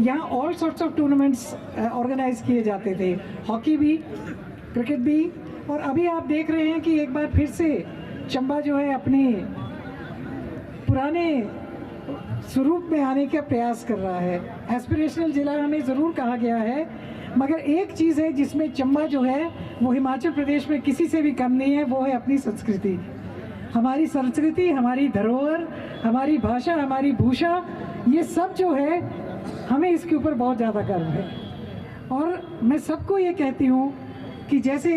यहाँ all sorts of tournaments organise किए जाते थे, हॉकी भी, क्रिकेट भी। और अभी आप देख रहे हैं कि एक बार फिर से चंबा जो है अपने पुराने स्वरूप में आने का प्रयास कर रहा है। एस्पिरेशनल जिला हमें ज़रूर कहा गया है, मगर एक चीज़ है जिसमें चंबा जो है वो हिमाचल प्रदेश में किसी से भी कम नहीं है, वो है अपनी संस्कृति। हमारी संस्कृति, हमारी धरोहर, हमारी भाषा, हमारी भूषा, ये सब जो है हमें इसके ऊपर बहुत ज़्यादा गर्व है। और मैं सबको ये कहती हूँ कि जैसे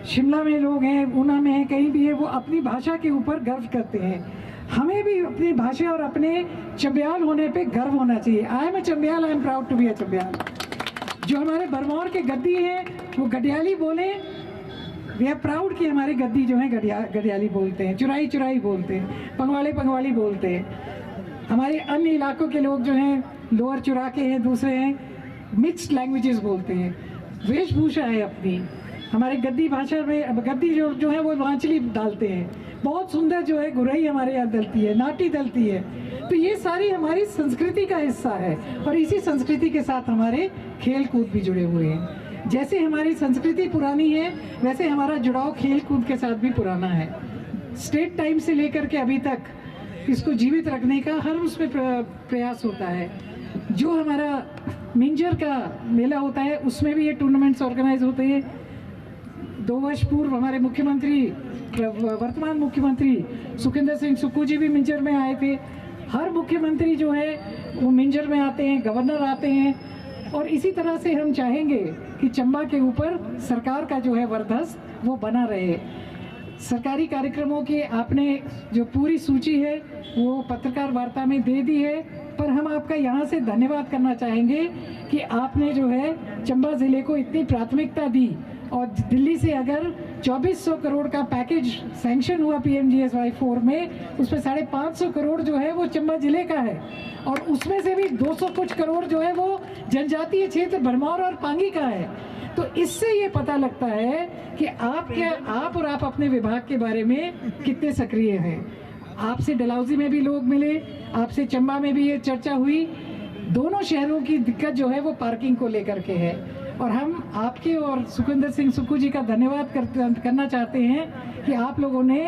शिमला में लोग हैं, ऊना में हैं, कहीं भी है, वो अपनी भाषा के ऊपर गर्व करते हैं। हमें भी अपनी भाषा और अपने चंबियाल होने पे गर्व होना चाहिए। I am a Chambial, I am proud to be a Chambial. जो हमारे भरमौर के गद्दी हैं वो गडियाली बोले, वी आर प्राउड कि हमारे गद्दी जो हैं गडियाली बोलते हैं, चुराई चुराई बोलते हैं, पंगवाली बोलते हैं। हमारे अन्य इलाकों के लोग जो हैं लोअर चुरा के हैं, दूसरे हैं मिक्स्ड लैंग्वेजेस बोलते हैं। वेशभूषा है अपनी, हमारे गद्दी भाषा में गद्दी जो है वो वांचली डालते हैं, बहुत सुंदर जो है गुरई हमारे यहाँ डलती है, नाटी डलती है। तो ये सारी हमारी संस्कृति का हिस्सा है और इसी संस्कृति के साथ हमारे खेल कूद भी जुड़े हुए हैं। जैसे हमारी संस्कृति पुरानी है वैसे हमारा जुड़ाव खेल कूद के साथ भी पुराना है। स्टेट टाइम से लेकर के अभी तक इसको जीवित रखने का हर उसमें प्रयास होता है। जो हमारा मिंजर का मेला होता है उसमें भी ये टूर्नामेंट्स ऑर्गेनाइज होते हैं। 2 वर्ष पूर्व हमारे मुख्यमंत्री, वर्तमान मुख्यमंत्री सुखिंदर सिंह सुक्खू जी भी मिंजर में आए थे। हर मुख्यमंत्री जो है वो मिंजर में आते हैं, गवर्नर आते हैं, और इसी तरह से हम चाहेंगे कि चंबा के ऊपर सरकार का जो है वर्चस्व वो बना रहे। सरकारी कार्यक्रमों की आपने जो पूरी सूची है वो पत्रकार वार्ता में दे दी है, पर हम आपका यहाँ से धन्यवाद करना चाहेंगे कि आपने जो है चंबा ज़िले को इतनी प्राथमिकता दी। और दिल्ली से अगर 2400 करोड़ का पैकेज सैंक्शन हुआ PMGSY 4 में, उसमें 550 करोड़ जो है वो चंबा जिले का है, और उसमें से भी 200 कुछ करोड़ जो है वो जनजातीय क्षेत्र भरमौर और पांगी का है। तो इससे ये पता लगता है कि आप और आप अपने विभाग के बारे में कितने सक्रिय हैं। आपसे डलहौजी में भी लोग मिले, आपसे चंबा में भी ये चर्चा हुई। दोनों शहरों की दिक्कत जो है वो पार्किंग को लेकर के है, और हम आपके और सुखिंदर सिंह सुक्खू जी का धन्यवाद करना चाहते हैं कि आप लोगों ने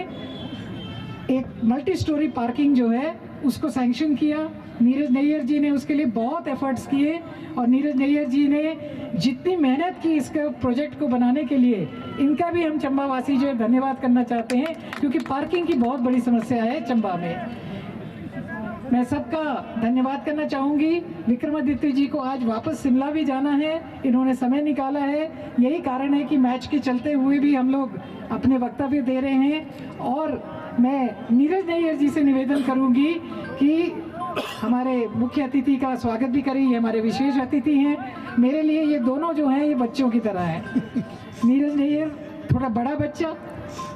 एक मल्टी स्टोरी पार्किंग जो है उसको सैंक्शन किया। नीरज नैयर जी ने उसके लिए बहुत एफर्ट्स किए, और नीरज नैयर जी ने जितनी मेहनत की इसके प्रोजेक्ट को बनाने के लिए, इनका भी हम चंबा वासी जो है धन्यवाद करना चाहते हैं, क्योंकि पार्किंग की बहुत बड़ी समस्या है चंबा में। मैं सबका धन्यवाद करना चाहूँगी। विक्रमादित्य जी को आज वापस शिमला भी जाना है, इन्होंने समय निकाला है। यही कारण है कि मैच के चलते हुए भी हम लोग अपने वक्तव्य दे रहे हैं। और मैं नीरज नैयर जी से निवेदन करूँगी कि हमारे मुख्य अतिथि का स्वागत भी करें। ये हमारे विशेष अतिथि हैं। मेरे लिए ये दोनों जो हैं ये बच्चों की तरह हैं। नीरज नैयर थोड़ा बड़ा बच्चा,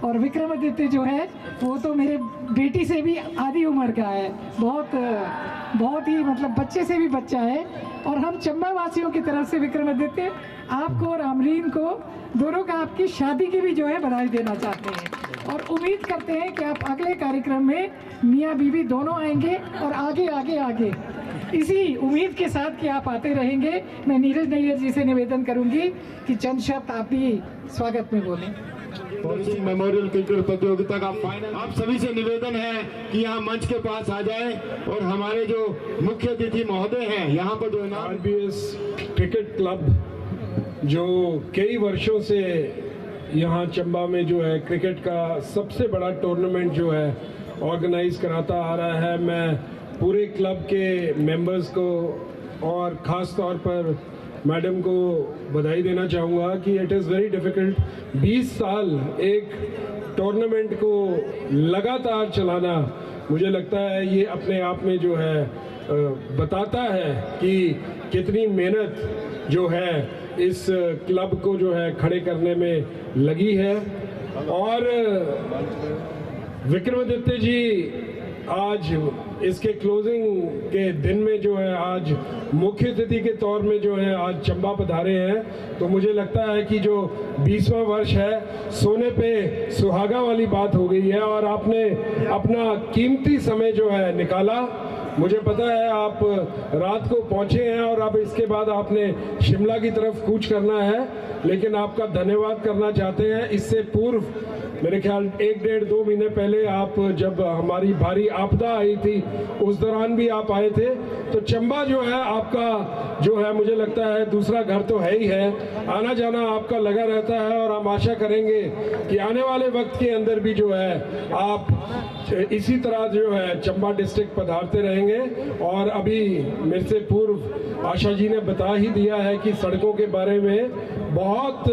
और विक्रमादित्य जो है वो तो मेरे बेटी से भी आधी उम्र का है, बहुत ही मतलब बच्चे से भी बच्चा है। और हम चंबा वासियों की तरफ से विक्रमादित्य आपको और अमरीन को दोनों का आपकी शादी की भी जो है बधाई देना चाहते हैं, और उम्मीद करते हैं कि आप अगले कार्यक्रम में मियाँ बीवी दोनों आएंगे और आगे आगे आगे इसी उम्मीद के साथ कि आप आते रहेंगे। मैं नीरज नैयर जी से निवेदन करूंगी कि चंद शब्द आप भी स्वागत में बोलें। पॉलिसी मेमोरियल क्रिकेट प्रतियोगिता का फाइनल, आप सभी से निवेदन है कि यहाँ मंच के पास आ जाए, और हमारे जो मुख्य अतिथि महोदय हैं यहाँ पर जो RBS क्रिकेट क्लब जो कई वर्षों से यहाँ चंबा में जो है क्रिकेट का सबसे बड़ा टूर्नामेंट जो है ऑर्गेनाइज कराता आ रहा है, मैं पूरे क्लब के मेंबर्स को और ख़ास तौर पर मैडम को बधाई देना चाहूँगा कि इट इज़ वेरी डिफ़िकल्ट 20 साल एक टूर्नामेंट को लगातार चलाना। मुझे लगता है ये अपने आप में जो है बताता है कि कितनी मेहनत जो है इस क्लब को जो है खड़े करने में लगी है। और विक्रमादित्य जी आज इसके क्लोजिंग के दिन में जो है आज मुख्य अतिथि के तौर में जो है आज चंबा पधारे हैं, तो मुझे लगता है कि जो 20वां वर्ष है सोने पे सुहागा वाली बात हो गई है, और आपने अपना कीमती समय जो है निकाला। मुझे पता है आप रात को पहुंचे हैं और अब इसके बाद आपने शिमला की तरफ कूच करना है, लेकिन आपका धन्यवाद करना चाहते हैं। इससे पूर्व मेरे ख्याल 1-1.5-2 महीने पहले आप जब हमारी भारी आपदा आई थी उस दौरान भी आप आए थे। तो चंबा जो है आपका जो है मुझे लगता है दूसरा घर तो है ही है, आना जाना आपका लगा रहता है और हम आशा करेंगे कि आने वाले वक्त के अंदर भी जो है आप इसी तरह जो है चंबा डिस्ट्रिक्ट पधारते रहेंगे। और अभी मेरे से पूर्व आशा जी ने बता ही दिया है कि सड़कों के बारे में बहुत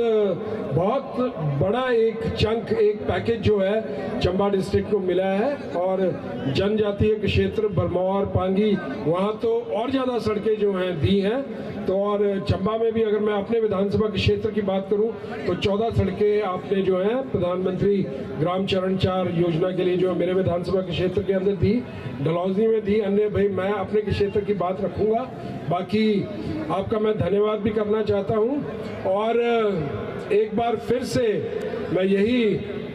बड़ा एक चंक एक पैकेज जो है चंबा डिस्ट्रिक्ट को मिला है। और जनजातीय क्षेत्र भरमौर पांगी वहाँ तो और ज़्यादा सड़कें जो हैं दी हैं। तो और चंबा में भी अगर मैं अपने विधानसभा के क्षेत्र की बात करूं तो 14 सड़कें आपने जो है प्रधानमंत्री ग्राम चरण 4 योजना के लिए जो मेरे विधानसभा के क्षेत्र के अंदर दी, डलहौजी में दी। अन्य भाई मैं अपने क्षेत्र की बात रखूंगा। बाकी आपका मैं धन्यवाद भी करना चाहता हूं। और एक बार फिर से मैं यही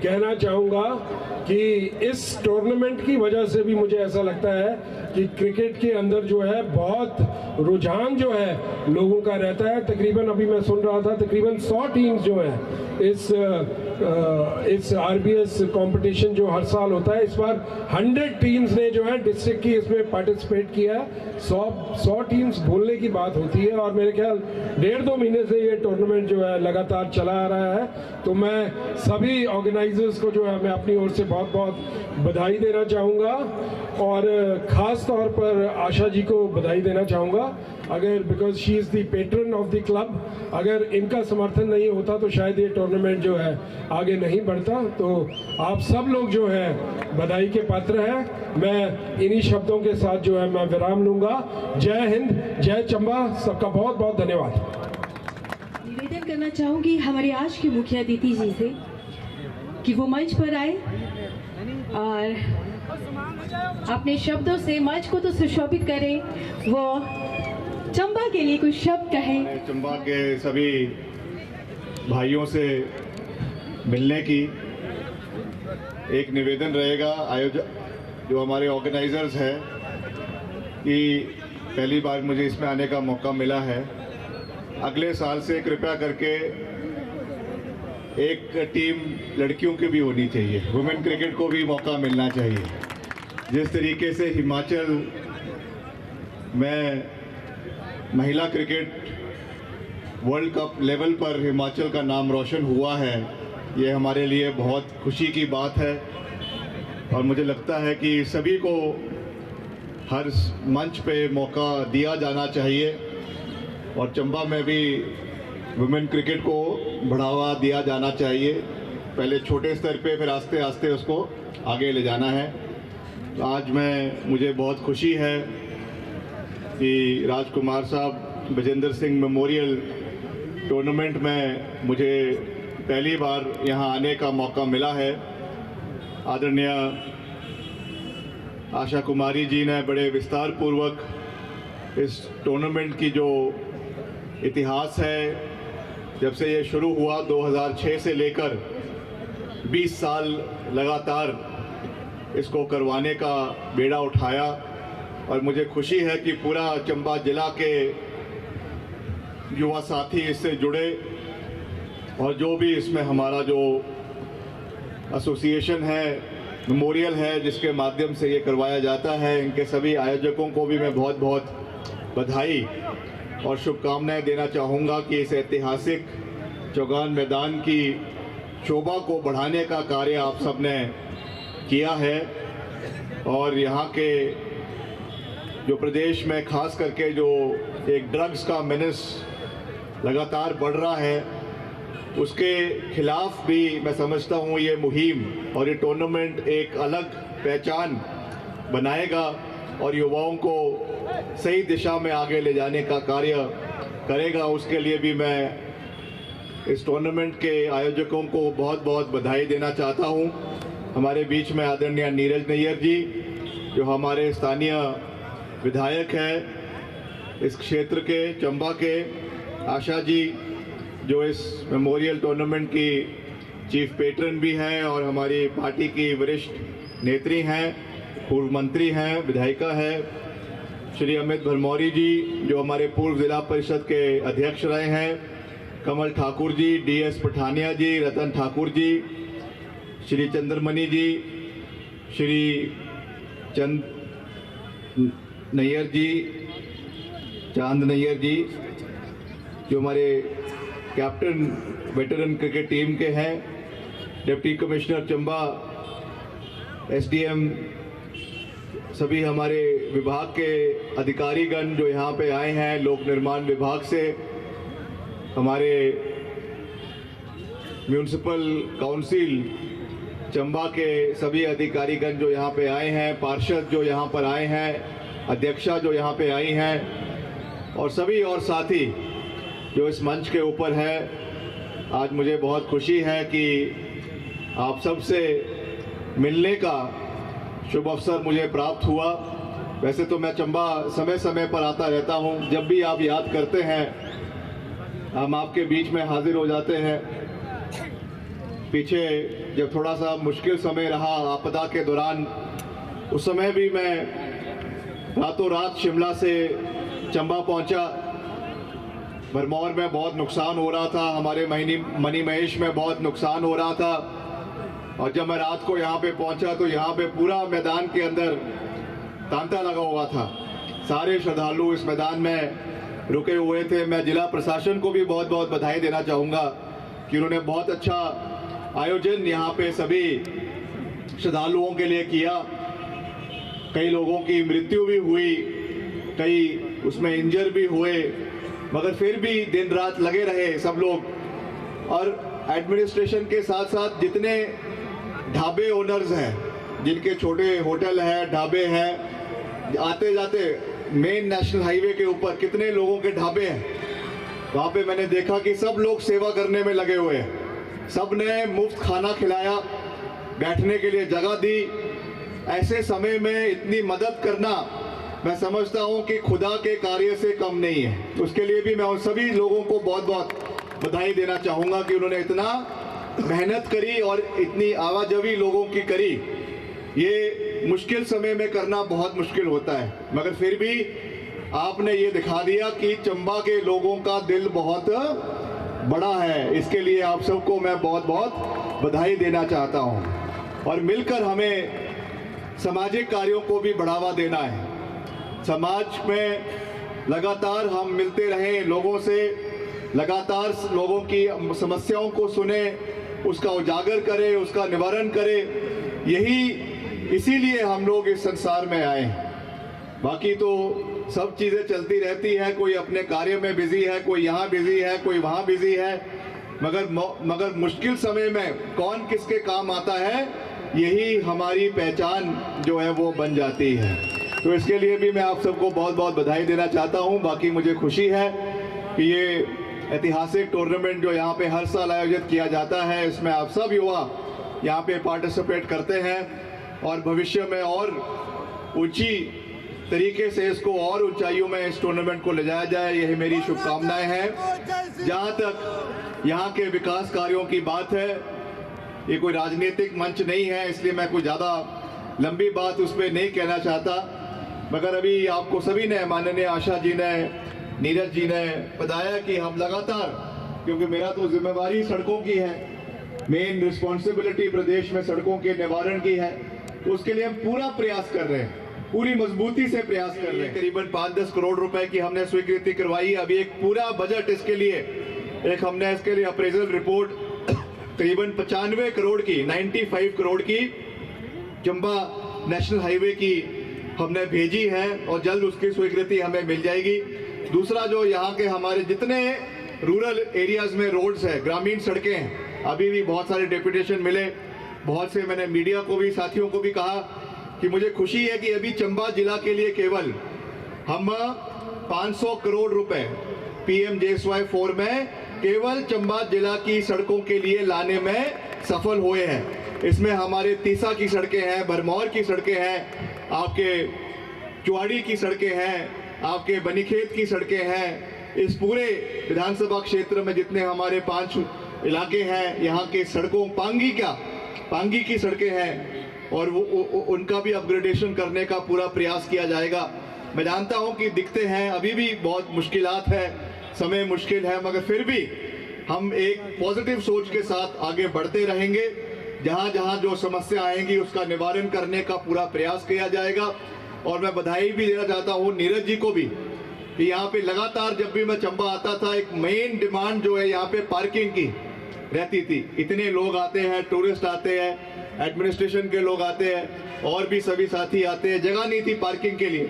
कहना चाहूँगा कि इस टूर्नामेंट की वजह से भी मुझे ऐसा लगता है कि क्रिकेट के अंदर जो है बहुत रुझान जो है लोगों का रहता है। तकरीबन अभी मैं सुन रहा था तकरीबन 100 टीम्स जो हैं इस आरबीएस कंपटीशन जो हर साल होता है, इस बार 100 टीम्स ने जो है डिस्ट्रिक्ट की इसमें पार्टिसिपेट किया है। 100 टीम्स बोलने की बात होती है और मेरे ख्याल 1.5-2 महीने से ये टूर्नामेंट जो है लगातार चला आ रहा है। तो मैं सभी ऑर्गेनाइजर्स को जो है मैं अपनी ओर से बहुत बहुत बधाई देना चाहूँगा और ख़ास तौर पर आशा जी को बधाई देना चाहूँगा। अगर because she is the patron of the club, अगर इनका समर्थन नहीं होता तो शायद ये टूर्नामेंट जो है आगे नहीं बढ़ता। तो आप सब लोग जो है बधाई के पात्र हैं। मैं इन्हीं शब्दों के साथ जो है मैं विराम लूँगा। जय हिंद, जय चंबा, सबका बहुत बहुत धन्यवाद। निवेदन करना चाहूँगी हमारे आज के मुख्य अतिथि जी से कि वो मंच पर आए और अपने शब्दों से मंच को तो सुशोभित करें, वो चंबा के लिए कुछ शब्द कहें। चंबा के सभी भाइयों से मिलने की एक निवेदन रहेगा आयोजक जो हमारे ऑर्गेनाइजर्स हैं कि पहली बार मुझे इसमें आने का मौका मिला है। अगले साल से कृपया करके एक टीम लड़कियों की भी होनी चाहिए, वुमेन क्रिकेट को भी मौका मिलना चाहिए। जिस तरीके से हिमाचल में महिला क्रिकेट वर्ल्ड कप लेवल पर हिमाचल का नाम रोशन हुआ है, ये हमारे लिए बहुत खुशी की बात है। और मुझे लगता है कि सभी को हर मंच पे मौका दिया जाना चाहिए और चंबा में भी वुमेन क्रिकेट को बढ़ावा दिया जाना चाहिए। पहले छोटे स्तर पे फिर आस्ते आस्ते उसको आगे ले जाना है। तो आज मुझे बहुत खुशी है कि राजकुमार साहब विजेंद्र सिंह मेमोरियल टूर्नामेंट में मुझे पहली बार यहां आने का मौका मिला है। आदरणीय आशा कुमारी जी ने बड़े विस्तार पूर्वक इस टूर्नामेंट की जो इतिहास है, जब से ये शुरू हुआ 2006 से लेकर 20 साल लगातार इसको करवाने का बेड़ा उठाया। और मुझे खुशी है कि पूरा चंबा जिला के युवा साथी इससे जुड़े और जो भी इसमें हमारा जो एसोसिएशन है, मेमोरियल है, जिसके माध्यम से ये करवाया जाता है, इनके सभी आयोजकों को भी मैं बहुत बहुत बधाई और शुभकामनाएं देना चाहूँगा कि इस ऐतिहासिक चौगान मैदान की शोभा को बढ़ाने का कार्य आप सब ने किया है। और यहाँ के जो प्रदेश में खास करके जो एक ड्रग्स का मेनेस लगातार बढ़ रहा है, उसके खिलाफ भी मैं समझता हूँ ये मुहिम और ये टूर्नामेंट एक अलग पहचान बनाएगा और युवाओं को सही दिशा में आगे ले जाने का कार्य करेगा। उसके लिए भी मैं इस टूर्नामेंट के आयोजकों को बहुत बहुत बधाई देना चाहता हूँ। हमारे बीच में आदरणीय नीरज नैयर जी जो हमारे स्थानीय विधायक हैं इस क्षेत्र के चंबा के, आशा जी जो इस मेमोरियल टूर्नामेंट की चीफ पेट्रन भी हैं और हमारी पार्टी की वरिष्ठ नेत्री हैं, पूर्व मंत्री हैं, विधायिका है, श्री अमित भरमौरी जी जो हमारे पूर्व जिला परिषद के अध्यक्ष रहे हैं, कमल ठाकुर जी, DS पठानिया जी, रतन ठाकुर जी, श्री चंद्रमणि जी, श्री नैयर जी, चांद नैयर जी, जो हमारे कैप्टन वेटरन क्रिकेट टीम के हैं, डिप्टी कमिश्नर चंबा, SDM, सभी हमारे विभाग के अधिकारीगण जो यहाँ पे आए हैं, लोक निर्माण विभाग से, हमारे म्यूनिसिपल काउंसिल चंबा के सभी अधिकारीगण जो यहाँ पे आए हैं, पार्षद जो यहाँ पर आए हैं, अध्यक्षा जो यहाँ पे आई हैं, और सभी और साथी जो इस मंच के ऊपर है। आज मुझे बहुत खुशी है कि आप सबसे मिलने का शुभ अवसर मुझे प्राप्त हुआ। वैसे तो मैं चंबा समय समय पर आता रहता हूँ, जब भी आप याद करते हैं हम आपके बीच में हाजिर हो जाते हैं। पीछे जब थोड़ा सा मुश्किल समय रहा आपदा के दौरान, उस समय भी मैं रातों रात शिमला से चंबा पहुंचा। भरमौर में बहुत नुकसान हो रहा था, हमारे मनी महेश में बहुत नुकसान हो रहा था, और जब मैं रात को यहाँ पे पहुंचा तो यहाँ पे पूरा मैदान के अंदर तांता लगा हुआ था। सारे श्रद्धालु इस मैदान में रुके हुए थे। मैं जिला प्रशासन को भी बहुत बहुत बधाई देना चाहूँगा कि उन्होंने बहुत अच्छा आयोजन यहाँ पे सभी श्रद्धालुओं के लिए किया। कई लोगों की मृत्यु भी हुई, कई उसमें इंजर भी हुए, मगर फिर भी दिन रात लगे रहे सब लोग। और एडमिनिस्ट्रेशन के साथ साथ जितने ढाबे ओनर्स हैं, जिनके छोटे होटल हैं, ढाबे हैं, आते जाते मेन नेशनल हाईवे के ऊपर कितने लोगों के ढाबे हैं, वहाँ पे मैंने देखा कि सब लोग सेवा करने में लगे हुए हैं। सब ने मुफ्त खाना खिलाया, बैठने के लिए जगह दी। ऐसे समय में इतनी मदद करना मैं समझता हूँ कि खुदा के कार्य से कम नहीं है। उसके लिए भी मैं उन सभी लोगों को बहुत बहुत बधाई देना चाहूँगा कि उन्होंने इतना मेहनत करी और इतनी आवाजाही लोगों की करी। ये मुश्किल समय में करना बहुत मुश्किल होता है, मगर फिर भी आपने ये दिखा दिया कि चंबा के लोगों का दिल बहुत बड़ा है। इसके लिए आप सबको मैं बहुत बहुत बधाई देना चाहता हूँ। और मिलकर हमें सामाजिक कार्यों को भी बढ़ावा देना है। समाज में लगातार हम मिलते रहें लोगों से, लगातार लोगों की समस्याओं को सुने, उसका उजागर करें, उसका निवारण करें। इसीलिए हम लोग इस संसार में आए हैं। बाकी तो सब चीज़ें चलती रहती है, कोई अपने कार्य में बिजी है, कोई यहाँ बिजी है, कोई वहाँ बिजी है, मगर मुश्किल समय में कौन किसके काम आता है, यही हमारी पहचान जो है वो बन जाती है। तो इसके लिए भी मैं आप सबको बहुत बहुत बधाई देना चाहता हूँ। बाकी मुझे खुशी है कि ये ऐतिहासिक टूर्नामेंट जो यहाँ पे हर साल आयोजित किया जाता है, इसमें आप सब युवा यहाँ पे पार्टिसिपेट करते हैं और भविष्य में और ऊंची तरीके से इसको और ऊंचाइयों में इस टूर्नामेंट को ले जाया जाए, यही मेरी शुभकामनाएं हैं। जहाँ तक यहाँ के विकास कार्यों की बात है, ये कोई राजनीतिक मंच नहीं है, इसलिए मैं कोई ज़्यादा लंबी बात उस पर नहीं कहना चाहता, मगर अभी आपको सभी ने, माननीय आशा जी ने, नीरज जी ने बताया कि हम लगातार, क्योंकि मेरा तो जिम्मेवारी सड़कों की है, मेन रिस्पॉन्सिबिलिटी प्रदेश में सड़कों के निवारण की है, उसके लिए हम पूरा प्रयास कर रहे हैं, पूरी मजबूती से प्रयास कर रहे हैं। करीबन 5-10 करोड़ रुपए की हमने स्वीकृति करवाई। अभी एक पूरा बजट इसके लिए, हमने इसके लिए अप्रेजल रिपोर्ट करीबन 95 करोड़ की, 95 करोड़ की चंबा नेशनल हाईवे की हमने भेजी है और जल्द उसकी स्वीकृति हमें मिल जाएगी। दूसरा, जो यहाँ के हमारे जितने रूरल एरियाज में रोड्स है, ग्रामीण सड़कें हैं, अभी भी बहुत सारे डेपुटेशन मिले, बहुत से मैंने मीडिया को भी, साथियों को भी कहा कि मुझे खुशी है कि अभी चंबा जिला के लिए केवल हम 500 करोड़ रुपए PMJSY 4 में केवल चंबा जिला की सड़कों के लिए लाने में सफल हुए हैं। इसमें हमारे तीसा की सड़कें हैं, भरमौर की सड़कें हैं, आपके चुवाड़ी की सड़कें हैं, आपके बनीखेत की सड़कें हैं। इस पूरे विधानसभा क्षेत्र में जितने हमारे 5 इलाके हैं, यहाँ के सड़कों, पांगी की सड़कें हैं और वो उनका भी अपग्रेडेशन करने का पूरा प्रयास किया जाएगा। मैं जानता हूँ कि दिखते हैं, अभी भी बहुत मुश्किलात है, समय मुश्किल है, मगर फिर भी हम एक पॉजिटिव सोच के साथ आगे बढ़ते रहेंगे। जहाँ जहाँ जो समस्या आएंगी उसका निवारण करने का पूरा प्रयास किया जाएगा। और मैं बधाई भी देना चाहता हूँ नीरज जी को भी कि यहाँ पे लगातार जब भी मैं चंबा आता था एक मेन डिमांड जो है यहाँ पे पार्किंग की रहती थी। इतने लोग आते हैं, टूरिस्ट आते हैं, एडमिनिस्ट्रेशन के लोग आते हैं और भी सभी साथी आते हैं, जगह नहीं थी पार्किंग के लिए।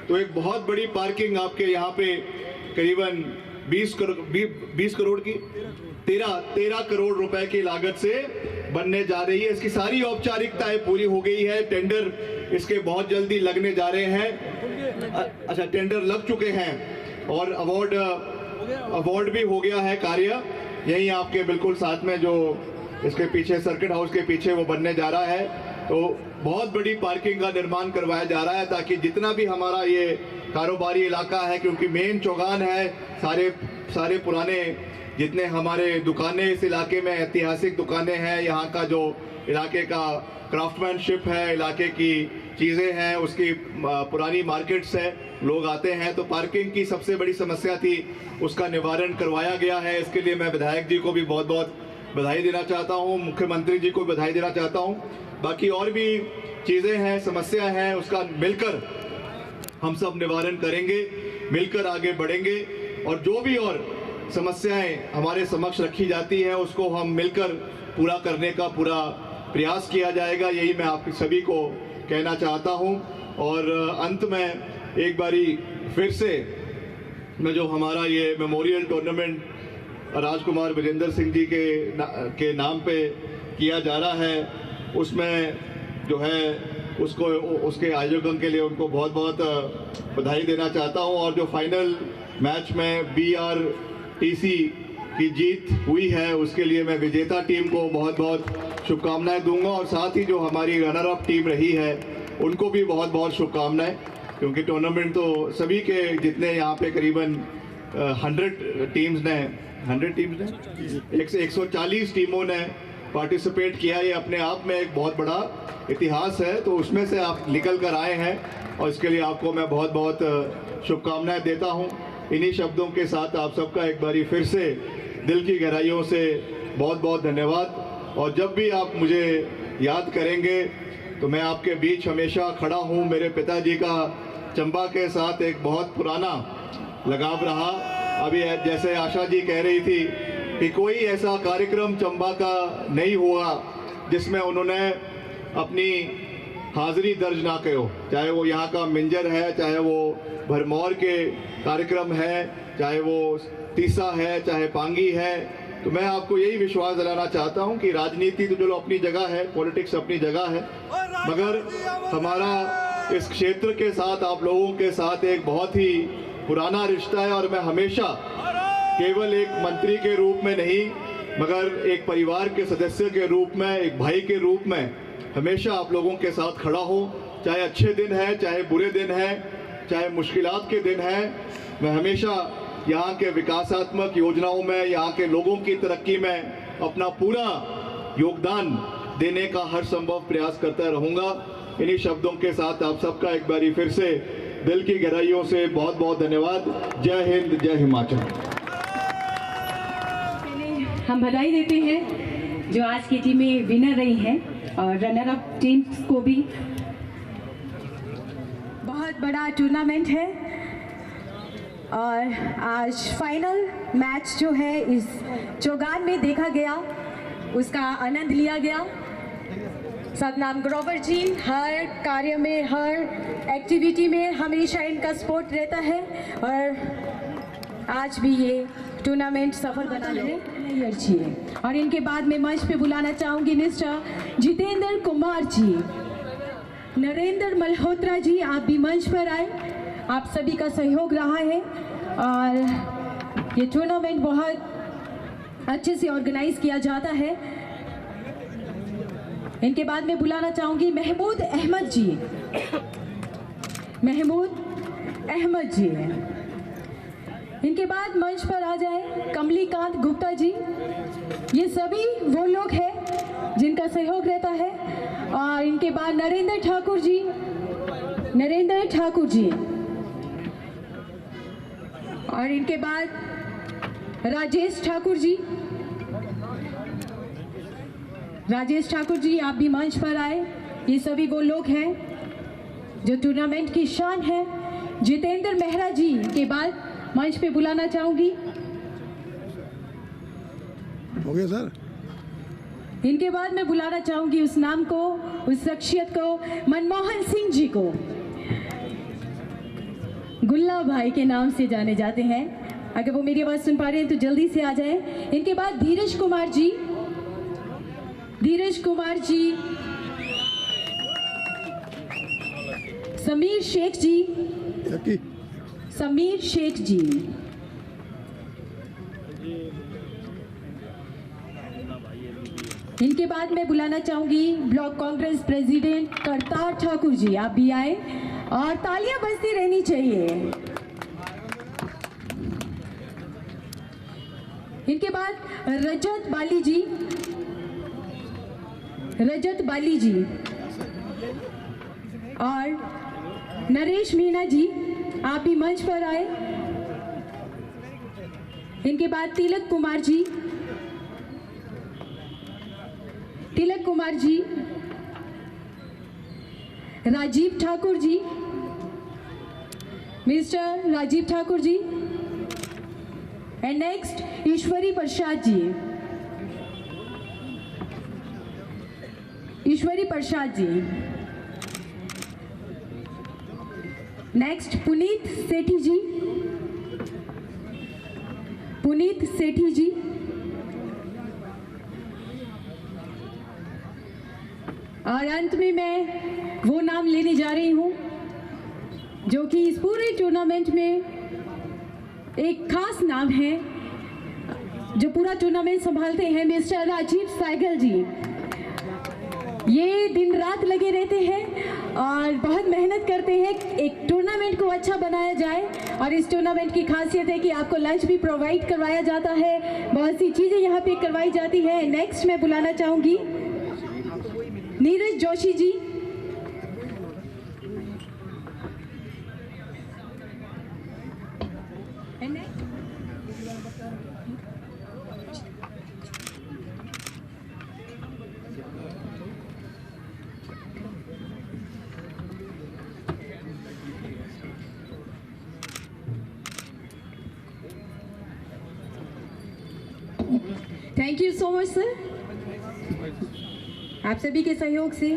तो एक बहुत बड़ी पार्किंग आपके यहाँ पे करीबन 13 करोड़ रुपए की लागत से बनने जा रही है। इसकी सारी औपचारिकताएं पूरी हो गई है। टेंडर इसके बहुत जल्दी लगने जा रहे हैं। अच्छा, टेंडर लग चुके हैं और अवार्ड भी हो गया है कार्य। यही आपके बिल्कुल साथ में जो इसके पीछे सर्किट हाउस के पीछे वो बनने जा रहा है। तो बहुत बड़ी पार्किंग का निर्माण करवाया जा रहा है ताकि जितना भी हमारा ये कारोबारी इलाका है, क्योंकि मेन चौगान है, सारे पुराने जितने हमारे दुकानें इस इलाके में, ऐतिहासिक दुकानें हैं, यहाँ का जो इलाके का क्राफ्टमैनशिप है, इलाके की चीज़ें हैं, उसकी पुरानी मार्केट्स है, लोग आते हैं। तो पार्किंग की सबसे बड़ी समस्या थी, उसका निवारण करवाया गया है। इसके लिए मैं विधायक जी को भी बहुत बहुत बधाई देना चाहता हूँ, मुख्यमंत्री जी को बधाई देना चाहता हूँ। बाकी और भी चीज़ें हैं, समस्या हैं, उसका मिलकर हम सब निवारण करेंगे, मिलकर आगे बढ़ेंगे और जो भी और समस्याएं हमारे समक्ष रखी जाती हैं उसको हम मिलकर पूरा करने का पूरा प्रयास किया जाएगा। यही मैं आप सभी को कहना चाहता हूं। और अंत में एक बारी फिर से मैं जो हमारा ये मेमोरियल टूर्नामेंट राजकुमार विजेंद्र सिंह जी के नाम पे किया जा रहा है, उसमें जो है उसके आयोजन के लिए उनको बहुत बहुत बधाई देना चाहता हूं। और जो फाइनल मैच में BRTC की जीत हुई है उसके लिए मैं विजेता टीम को बहुत बहुत शुभकामनाएं दूंगा और साथ ही जो हमारी रनर अप टीम रही है उनको भी बहुत बहुत शुभकामनाएं, क्योंकि टूर्नामेंट तो सभी के जितने यहाँ पे करीबन 100 टीम्स ने 140 टीमों ने पार्टिसिपेट किया। ये अपने आप में एक बहुत बड़ा इतिहास है। तो उसमें से आप निकल कर आए हैं और इसके लिए आपको मैं बहुत बहुत शुभकामनाएं देता हूं। इन्हीं शब्दों के साथ आप सबका एक बारी फिर से दिल की गहराइयों से बहुत बहुत धन्यवाद। और जब भी आप मुझे याद करेंगे तो मैं आपके बीच हमेशा खड़ा हूं। मेरे पिताजी का चंबा के साथ एक बहुत पुराना लगाव रहा। अभी जैसे आशा जी कह रही थी कि कोई ऐसा कार्यक्रम चंबा का नहीं हुआ जिसमें उन्होंने अपनी हाजिरी दर्ज ना करो, चाहे वो यहाँ का मिंजर है, चाहे वो भरमौर के कार्यक्रम है, चाहे वो तीसा है, चाहे पांगी है। तो मैं आपको यही विश्वास दिलाना चाहता हूँ कि राजनीति तो चलो अपनी जगह है, पॉलिटिक्स अपनी जगह है, मगर हमारा इस क्षेत्र के साथ, आप लोगों के साथ एक बहुत ही पुराना रिश्ता है। और मैं हमेशा केवल एक मंत्री के रूप में नहीं, मगर एक परिवार के सदस्य के रूप में, एक भाई के रूप में हमेशा आप लोगों के साथ खड़ा हूँ। चाहे अच्छे दिन है, चाहे बुरे दिन है, चाहे मुश्किलात के दिन है, मैं हमेशा यहाँ के विकासात्मक योजनाओं में, यहाँ के लोगों की तरक्की में अपना पूरा योगदान देने का हर संभव प्रयास करता रहूँगा। इन्हीं शब्दों के साथ आप सबका एक बारी फिर से दिल की गहराइयों से बहुत बहुत धन्यवाद। जय हिंद, जय हिमाचल। हम बधाई देते हैं जो आज की टीमें विनर रही हैं और रनर अप टीम्स को भी। बहुत बड़ा टूर्नामेंट है और आज फाइनल मैच जो है इस चौगान में देखा गया, उसका आनंद लिया गया। सतनाम ग्रोवर जी हर कार्य में, हर एक्टिविटी में हमेशा इनका सपोर्ट रहता है और आज भी ये टूर्नामेंट सफल बना रहे जी। और इनके बाद में मंच पे बुलाना चाहूँगी मिस्टर जितेंद्र कुमार जी, नरेंद्र मल्होत्रा जी, आप भी मंच पर आए। आप सभी का सहयोग रहा है और ये टूर्नामेंट बहुत अच्छे से ऑर्गेनाइज किया जाता है। इनके बाद में बुलाना चाहूँगी महमूद अहमद जी, महमूद अहमद जी। इनके बाद मंच पर आ जाए कमलीकांत गुप्ता जी। ये सभी वो लोग हैं जिनका सहयोग रहता है। और इनके बाद नरेंद्र ठाकुर जी, नरेंद्र ठाकुर जी। और इनके बाद राजेश ठाकुर जी, राजेश ठाकुर जी आप भी मंच पर आए। ये सभी वो लोग हैं जो टूर्नामेंट की शान है। जितेंद्र मेहरा जी के बाद मंच पे बुलाना चाहूंगी। हो गया सर। इनके बाद मैं बुलाना चाहूंगी उस नाम को, उस शख्सियत को, मनमोहन सिंह जी को। गुल्ला भाई के नाम से जाने जाते हैं। अगर वो मेरी आवाज सुन पा रहे हैं तो जल्दी से आ जाए। इनके बाद धीरज कुमार जी, धीरज कुमार जी, समीर शेख जी, समीर शेख जी, इनके बाद मैं बुलाना चाहूंगी ब्लॉक कांग्रेस प्रेसिडेंट करतार ठाकुर जी, आप भी आए और तालियां बजती रहनी चाहिए। इनके बाद रजत बाली जी, रजत बाली जी और नरेश मीना जी, आप भी मंच पर आए। इनके बाद Tilak Kumar ji, Tilak Kumar ji, Rajeev Thakur ji, mister Rajeev Thakur ji, and next Ishwari Prasad ji, Ishwari Prasad ji, next Puneet Sethi ji, Puneet Sethi ji, और अंत में मैं वो नाम लेने जा रही हूं जो कि इस पूरे टूर्नामेंट में एक खास नाम है, जो पूरा टूर्नामेंट संभालते हैं, मिस्टर राजीव सहगल जी। ये दिन रात लगे रहते हैं और बहुत मेहनत करते हैं एक टूर्नामेंट को अच्छा बनाया जाए। और इस टूर्नामेंट की खासियत है कि आपको लंच भी प्रोवाइड करवाया जाता है, बहुत सी चीज़ें यहाँ पे करवाई जाती है। नेक्स्ट मैं बुलाना चाहूँगी Neeraj Joshi ji, thank you so much sir. आप सभी के सहयोग से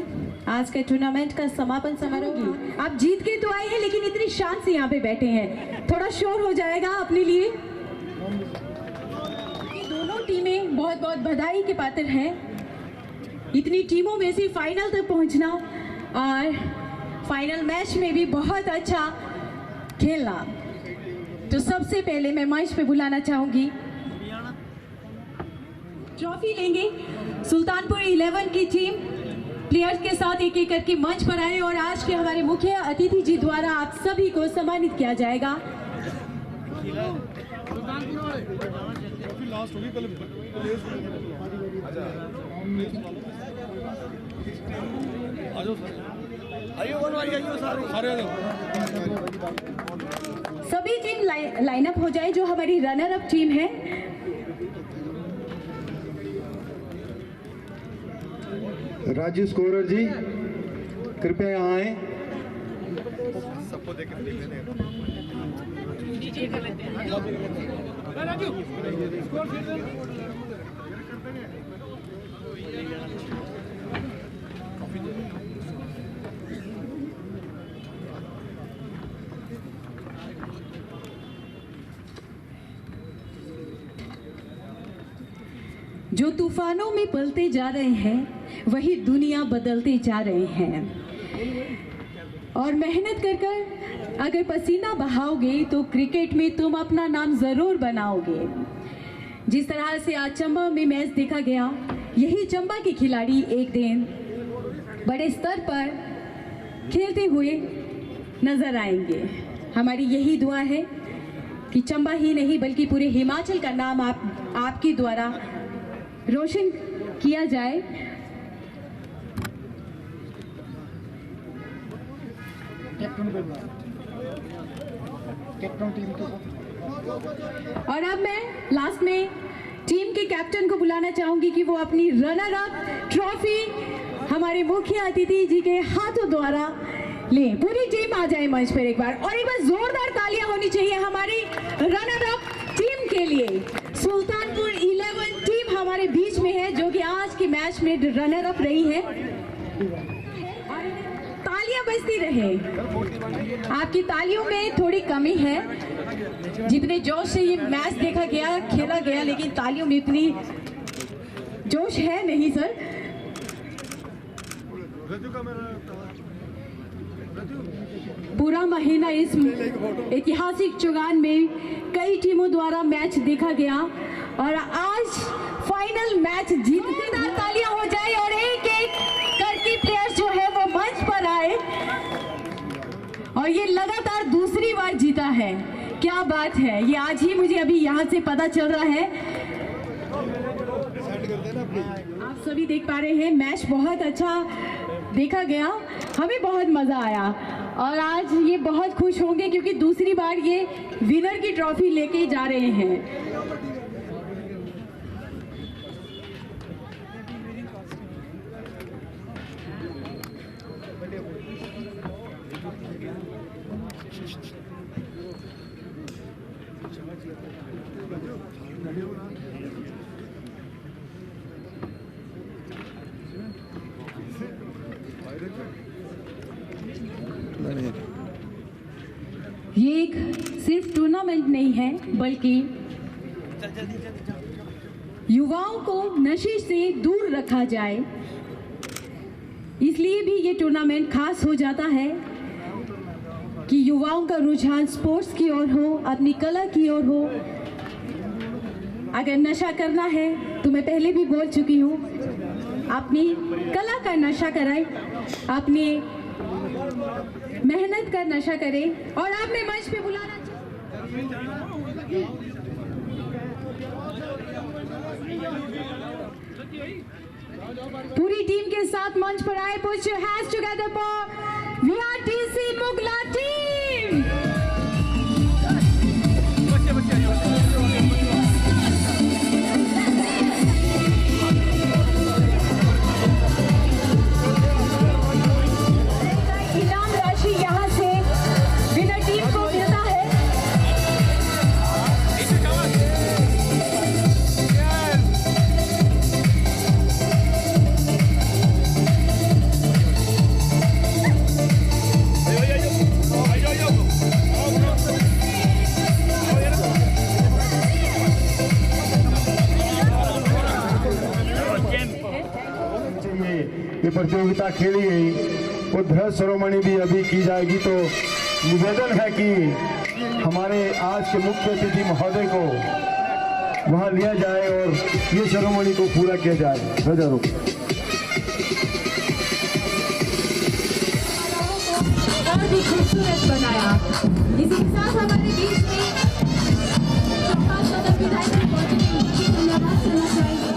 आज के टूर्नामेंट का समापन समारोह। आप जीत के तो आए हैं लेकिन इतनी शान से यहाँ पे बैठे हैं, थोड़ा शोर हो जाएगा अपने लिए। ये दोनों टीमें बहुत बहुत बधाई के पात्र हैं। इतनी टीमों में से फाइनल तक पहुँचना और फाइनल मैच में भी बहुत अच्छा खेलना। तो सबसे पहले मैं मंच पे बुलाना चाहूँगी, ट्रॉफी लेंगे सुल्तानपुर 11 की टीम प्लेयर्स के साथ एक एक करके मंच पर आए और आज के हमारे मुख्य अतिथि जी द्वारा आप सभी को सम्मानित किया जाएगा। सभी टीम लाइनअप हो जाए। जो हमारी रनर अप टीम है, राजू स्कोरर जी कृपया यहाँ आए। सबको देख जो तूफानों में पलते जा रहे हैं वही दुनिया बदलते जा रहे हैं। और मेहनत कर कर अगर पसीना बहाओगे तो क्रिकेट में तुम अपना नाम ज़रूर बनाओगे। जिस तरह से आज चंबा में मैच देखा गया, यही चंबा के खिलाड़ी एक दिन बड़े स्तर पर खेलते हुए नज़र आएंगे। हमारी यही दुआ है कि चंबा ही नहीं बल्कि पूरे हिमाचल का नाम आपके द्वारा रोशन किया जाए। कैप्टन टीम को और अब मैं लास्ट में टीम के कैप्टन को बुलाना चाहूंगी कि वो अपनी रनर अप ट्रॉफी हमारे मुख्य अतिथि जी के हाथों द्वारा ले। पूरी टीम आ जाए मंच पर एक बार, और एक बार जोरदार तालियां होनी चाहिए हमारी रनर अप टीम के लिए। सुल्तानपुर 11 टीम हमारे बीच में है जो कि आज के मैच में रनर अप रही है। तालियां बजती रहे। आपकी तालियों में थोड़ी कमी है, जितने जोश से ये मैच देखा गया खेला गया, लेकिन तालियों में इतनी जोश है नहीं सर। पूरा महीना इस ऐतिहासिक चुगान में कई टीमों द्वारा मैच देखा गया, और आज फाइनल मैच जीतनेदार तालियां हो जाए और एक एक करके प्लेयर्स जो है वो मंच पर आए, और ये लगातार दूसरी बार जीता है। क्या बात है, ये आज ही मुझे अभी यहाँ से पता चल रहा है। आप सभी देख पा रहे हैं मैच बहुत अच्छा देखा गया, हमें बहुत मजा आया, और आज ये बहुत खुश होंगे क्योंकि दूसरी बार ये विनर की ट्रॉफी लेके जा रहे हैं। ये एक सिर्फ टूर्नामेंट नहीं है, बल्कि युवाओं को नशे से दूर रखा जाए, इसलिए भी ये टूर्नामेंट खास हो जाता है कि युवाओं का रुझान स्पोर्ट्स की ओर हो, अपनी कला की ओर हो। अगर नशा करना है तो मैं पहले भी बोल चुकी हूँ, अपनी कला का नशा कराएं, अपनी मेहनत का नशा करें। और आप मैं मंच पे बुलाना पूरी टीम के साथ मंच पर आए। Put your hands together for VRTC Mugla team. इनाम राशि यहाँ से विनर टीम को मिलता है। ये प्रतियोगिता खेली गई, वो ध्वज सेरेमनी भी अभी की जाएगी। तो निवेदन है कि हमारे आज के मुख्य अतिथि महोदय को वहां लिया जाए और ये सेरेमनी को पूरा किया जाए। ध्वजारोहण और भी खूबसूरत बनाया। इसी के साथ हमारे बीच में चंपा सदर विधायक को धन्यवाद करना चाहेंगे।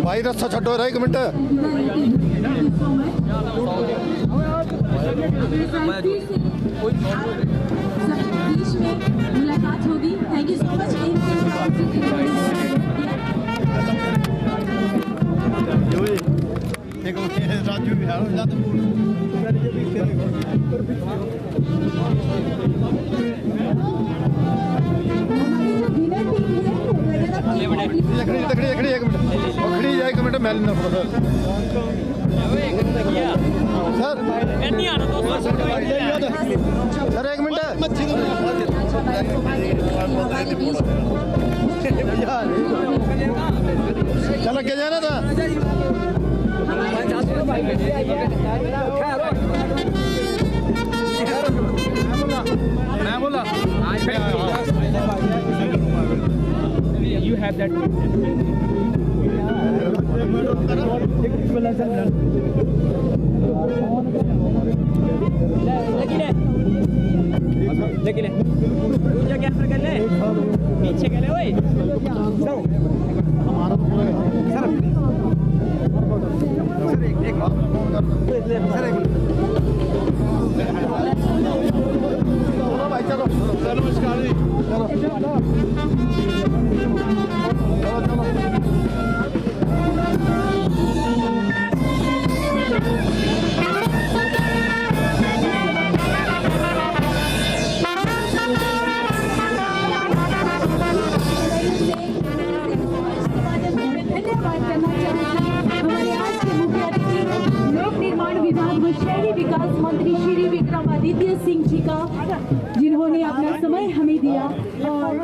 भाई रस्सा छो रहा 1 मिनट। बीच में मुलाकात होगी। Thank you so much. Raju एक मिनट मैं लेना सर सर 1 मिनट चल के जाना था मैं बोला You have that. लेकिन पूजा क्या कर ले पीछे के ले ओए भाई चलो नमस्कार जी चलो शहरी विकास मंत्री श्री विक्रमादित्य सिंह जी का, जिन्होंने अपना समय हमें दिया, और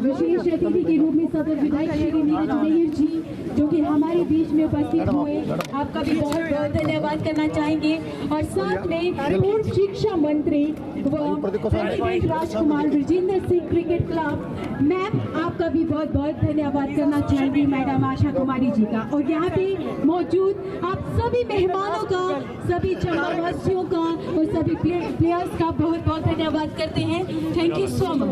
विशेष अतिथि के रूप में सदर विधायक श्री नीरज नैयर जी जो कि हमारे बीच में उपस्थित हुए, आपका भी बहुत बहुत धन्यवाद करना चाहेंगे। और साथ में पूर्व शिक्षा मंत्री president Rajkumar Vijendra Singh cricket club ma'am, आपका भी बहुत बहुत धन्यवाद करना चाहेंगे मैडम आशा कुमारी जी का। और यहाँ पे मौजूद आप सभी मेहमानों का, सभी चंबा वासियों का और सभी प्लेयर्स का बहुत बहुत धन्यवाद करते हैं। Thank you so much.